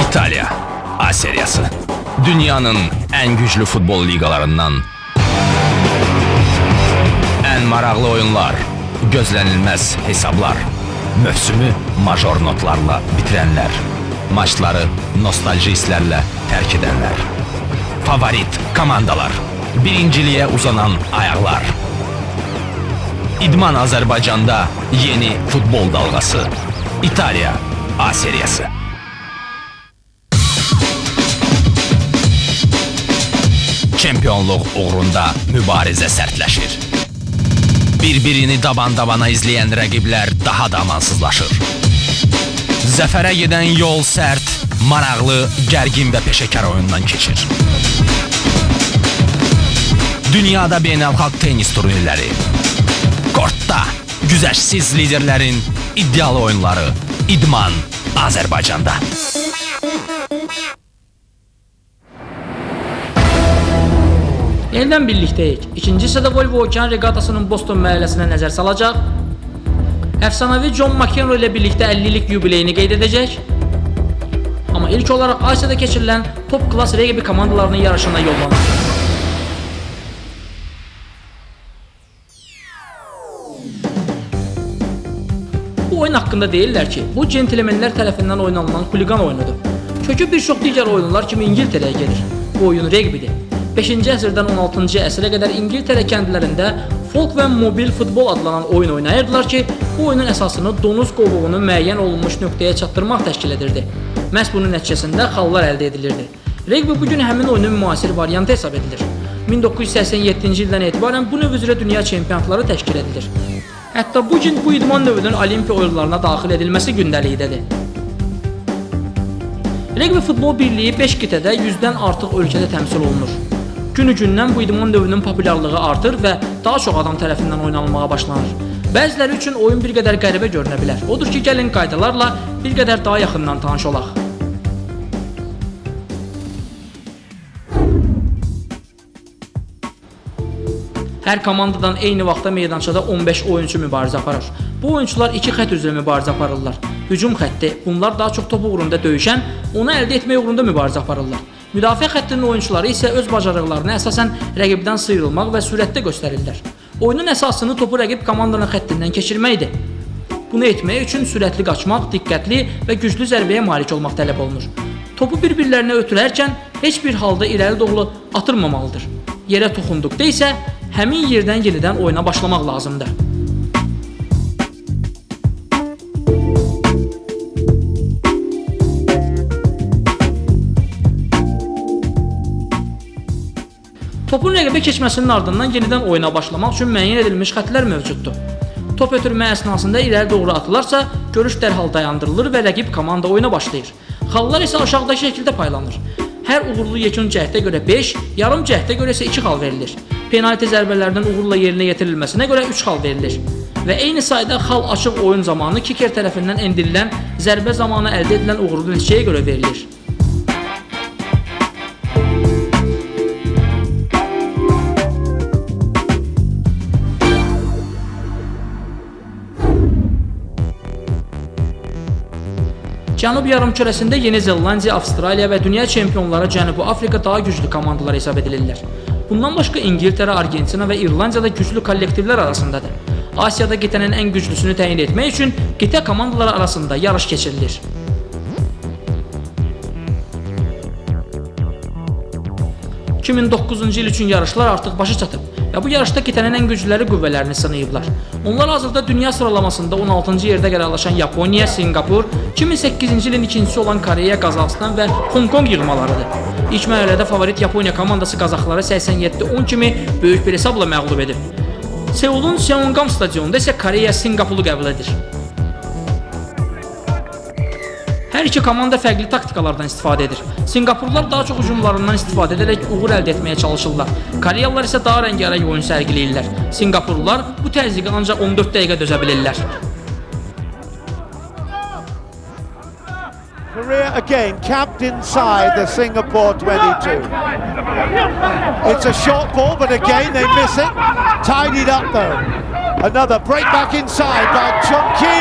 İtaliya A seriyası dünyanın ən güclü futbol liqalarından, ən maraqlı oyunlar, gözlənilməz hesablar, mövsümü major notlarla bitirənlər, maçları nostalji hisslərlə tərk edənlər, favorit komandalar, birinciliyə uzanan ayaqlar. İdman Azərbaycanda yeni futbol dalğası, İtaliya A seriyası. Çempionluq uğrunda mübarizə sərtləşir. Bir-birini daban-dabana izləyən rəqiblər daha da amansızlaşır. Zəfərə gedən yol sərt, maraqlı, gərgin və peşəkar oyundan keçir. Dünyada beynəlxalq tenis turnirləri, kortda güzəşsiz liderlərin iddialı oyunları, İdman Azərbaycanda. Yenidən birlikdəyik. İkincisi də Volvo Okean reqatasının Boston məhəlləsinə nəzər salacaq. Əfsanəvi John McEnroe ilə birlikdə 50-lik yubileyini qeyd edəcək. Amma ilk olaraq Asiyada keçirilən top klass rəqibi komandalarının yarışına yollanır. Bu oyun haqqında deyirlər ki, bu centlemenlər tərəfindən oynanılan xuliqan oyunudur. Kökü bir çox digər oyunlar kimi İngiltərəyə gedir. Bu oyun rəqbidir. 5-ci əsrdən 16-cı əsrə qədər İngiltərə kəndlərində folk və mobil futbol adlanan oyun oynayırdılar ki, bu oyunun əsasını donuz qovuğunu müəyyən olunmuş nöqtəyə çatdırmaq təşkil edirdi. Məhz bunun nəticəsində xallar əldə edilirdi. Rəqbi bugün həmin oyunun müasir variantı hesab edilir. 1987-ci ildən etibarən bu növ üzrə dünya çempionatları təşkil edilir. Hətta bugün bu idman növünün olimpiya oyunlarına daxil edilməsi gündəlikdədir. Rəqbi futbol birliyi 5 qitədə 100-dən artıq ölkədə təmsil olunur. Günü-gündən bu idman növünün populyarlığı artır və daha çox adam tərəfindən oynanılmağa başlanır. Bəziləri üçün oyun bir qədər qəribə görünə bilər. Odur ki, gəlin qaydalarla bir qədər daha yaxından tanış olaq. Hər komandadan eyni vaxtda meydançada 15 oyunçu mübarizə aparır. Bu oyunçular iki xətt üzrə mübarizə aparırlar. Hücum xətti, bunlar daha çox topu uğrunda döyüşən, onu əldə etmək uğrunda mübarizə aparırlar. Müdafiə xəttinin oyunçuları isə öz bacarıqlarına əsasən rəqibdən sıyrılmaq və sürətdə göstərirlər. Oyunun əsasını topu rəqib komandanın xəttindən keçirməkdir. Bunu etmək üçün sürətli qaçmaq, diqqətli və güclü zərbəyə malik olmaq tələb olunur. Topu bir-birlərinə ötürərkən heç bir halda irəli doğru atılmamalıdır. Yerə toxunduqda isə həmin yerdən yenidən oyuna başlamaq lazımdır. Topun rəqibə keçməsinin ardından yenidən oyuna başlamaq üçün müəyyən edilmiş xəttlər mövcuddur. Top ötürmə əsnasında irəli doğru atılarsa, görüş dərhal dayandırılır və rəqib komanda oyuna başlayır. Xallar isə aşağıdakı şəkildə paylanır. Hər uğurlu yekun cəhətə görə 5, yarım cəhətə görə isə 2 xal verilir. Penalti zərbələrinin uğurla yerinə yetirilməsinə görə 3 xal verilir. Və eyni sayda xal açıq oyun zamanı kiker tərəfindən endirilən zərbə zamanı əldə edilən uğurlu nəticəyə görə verilir. Cənub yarımkürəsində Yeni Zelandiya, Avstraliya və dünya çempionları Cənubi Afrika daha güclü komandalar hesab edilirlər. Bundan başqa İngiltərə, Argentina və İrlandiya da güclü kollektivlər arasındadır. Asiyada qitənin ən güclüsünü təyin etmək üçün qitə komandaları arasında yarış keçirilir. ...2009-cu il üçün yarışlar artıq başa çatıb və bu yarışda qitənin ən güclüləri qüvvələrini sınayıblar. Onlar hazırda dünya sıralamasında 16-cı yerdə qərarlaşan Yaponiya, Singapur, 2008-ci ilin ikincisi olan Koreya, Qazaxıstan və Hong Kong yığmalarıdır. İlk mərhələdə favorit Yaponiya komandası Qazaxları 87-10 kimi böyük bir hesabla məğlub edib. Seulun Seonggam stadionunda isə Koreya Singapuru qəbul edir. Hər iki komanda fərqli taktikalardan istifadə edir. Singapurlular daha çox hücumlarından istifadə edərək uğur əldə etməyə çalışırlar. Koreyalılar isə daha rəngarəng oyun sərgiləyirlər. Singapurlular bu təzyiqə ancaq 14 dəqiqə dözə bilirlər. Korea again camped inside the Singapore 22. It's a short ball, but again they miss it. Tidied up though. Another break back inside by Chung Ki.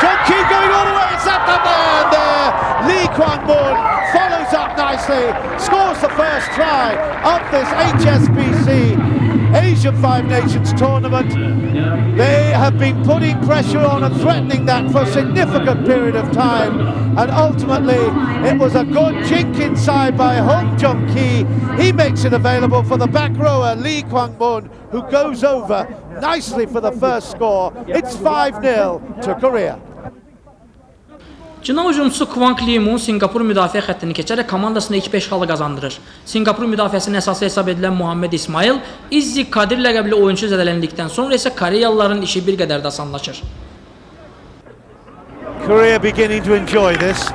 Chung Ki going all the way. It's at the man there. Lee Kwang-moon follows up nicely. Scores the first try of this HSBC Asian Five Nations tournament. They have been putting pressure on and threatening that for a significant period of time. And ultimately, it was a good chink inside by Hong Jung Ki. He makes it available for the back rower, Lee Kwang-moon, who goes over nicely for the first score. It's 5-0 to Korea. Cina hücumçusu Kwang Lee-moon Singapur müdafiə xəttini keçərək komandasına 2-5 xalı qazandırır. Singapur müdafiəsinin əsası hesab edilən Muhammed İsmail, İzzi Kadir ləqəbli oyuncu zədələndikdən sonra isə Koreyalıların işi bir qədər də asanlaşır. Korea beginning to enjoy this.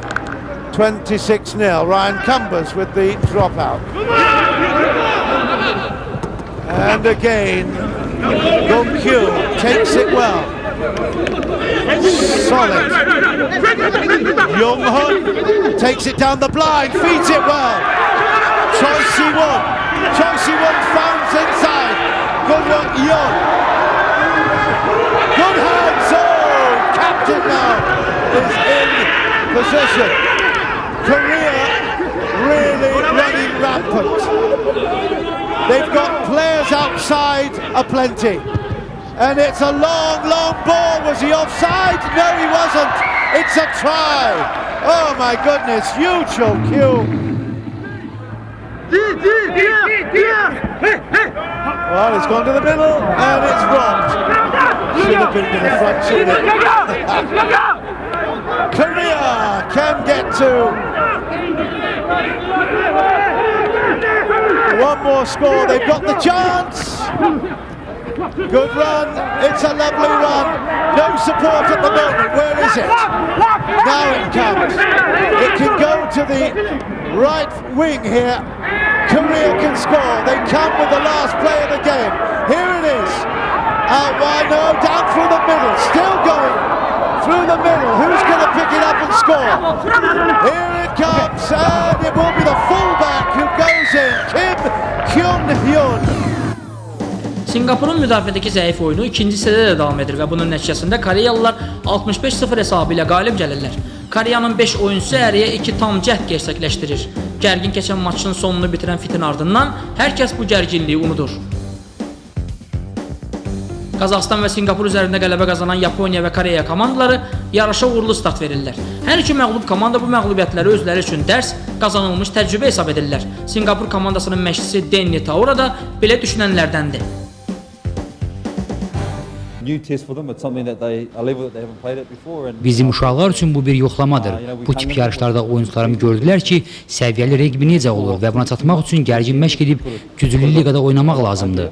26-0. Ryan Cumbers with the dropout. And again, Gong Kyu takes it well. Solid. Young Hun takes it down the blind, feeds it well. Choi Si-won. Choi Si-won founds inside. Good luck, Young. Good hands. Oh, captain now is in position. Korea really running rampant. They've got players outside aplenty. And it's a long, long ball. Was he offside? No, he wasn't. It's a try. Oh my goodness, huge cue. Well, it's gone to the middle and it's dropped. Should have been to the front, shouldn't it? Korea can get to one more score. They've got the chance. Good run, it's a lovely run. No support at the moment, where is it? Now it comes. It can go to the right wing here. Korea can score. They come with the last play of the game. Here it is. Out wide, no, down through the middle. Still going through the middle. Who's going to pick it up and score? Here it comes, and it will be the fullback who goes in, Kim Kyun-hyun. Singapurun müdafiədəki zəif oyunu ikinci hissədə də davam edir və bunun nəticəsində Koreyalılar 65-0 hesabı ilə qalib gəlirlər. Koreyanın 5 oyunçusu əriyə 2 tam cəhd gerçəkləşdirir. Gərgin keçən maçın sonunu bitirən fitin ardından hər kəs bu gərginliyi unudur. Qazaxıstan və Singapur üzərində qələbə qazanan Yaponiya və Koreya komandaları yarışa uğurlu start verirlər. Hər iki məğlub komanda bu məğlubiyyətləri özləri üçün dərs, qazanılmış təcrübə hesab edirlər. Singapur komandasının məşqçisi Denny Taura da belə düşünənlərdəndir. Bizim uşaqlar üçün bu bir yoxlamadır. Bu tip yarışlarda oyuncularım gördülər ki, səviyyəli reqbi necə olur və buna çatmaq üçün gərgin məşq edib güclü liqada oynamaq lazımdır.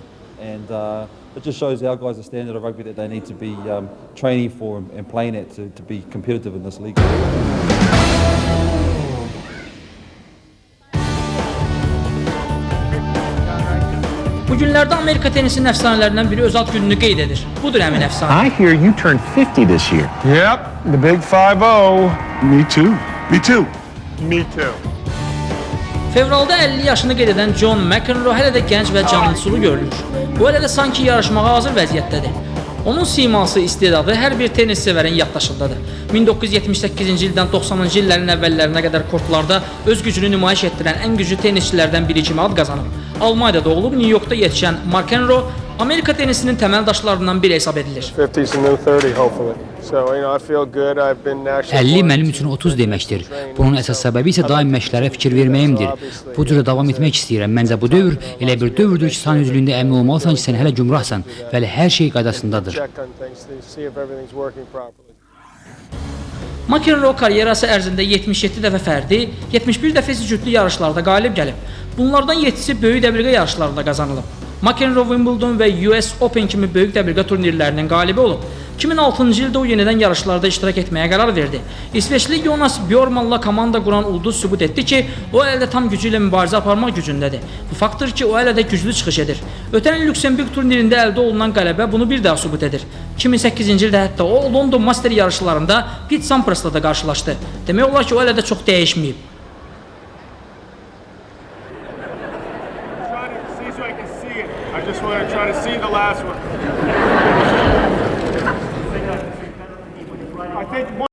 It just shows our guys the standard of rugby that they need to be training for and playing at to be competitive in this league. Bu günlərdə Amerika tenisinin əfsanələrindən biri öz ad gününü qeyd edir. Budur həmin əfsanə. I hear you turned 50 this year. Yep, the big 5-0. Me too. Me too. Me too. Fevralda 50 yaşını qeyd edən John McEnroe hələ də gənc və canlısılı görünür. Bu hələ də sanki yarışmağa hazır vəziyyətdədir. Onun siması, istedadı hər bir tenis sevərin yaddaşındadır. 1978-ci ildən 90-cı illərin əvvəllərinə qədər kortlarda öz gücünü nümayiş etdirən ən güclü tenisçilərdən biri kimi ad qazanıb. Almaniyada doğulub, New Yorkda yetişən McEnroe Amerika tenisinin təməl daşlarından biri hesab edilir. 50 mənim üçün 30 deməkdir. Bunun əsas səbəbi isə daim məşqlərə fikir verməyimdir. Bu cürə davam etmək istəyirəm. Məncə bu dövr elə bir dövrdür ki, sən üzlüyündə əmin olmalısan ki, sən hələ gümrahsan və hələ hər şey qaydasındadır. McEnroe karyerası ərzində 77 dəfə fərdi, 71 dəfə isə cütlü yarışlarda qalib gəlib. Bunlardan 7-si böyük dəbilqə yarışlarında qazanılıb. McEnroe Wimbledon və US Open kimi böyük dəbilqə turnirlərinin qalibi olub. 2006-cı ildə o yenidən yarışlarda iştirak etməyə qərar verdi. İsveçli Jonas Björkmanla komanda quran ulduz sübut etdi ki, o əldə tam gücü ilə mübarizə aparmaq gücündədir. Bu faktdır ki, o əldə güclü çıxış edir. Ötən il Lüksemburg turnirində əldə olunan qələbə bunu bir daha sübut edir. 2008-ci ildə hətta o London Master yarışlarında Pete Sampras'la da qarşılaşdı. Demək olar ki, o əldə çox dəyişməyib. I just want to try to see the last one. I think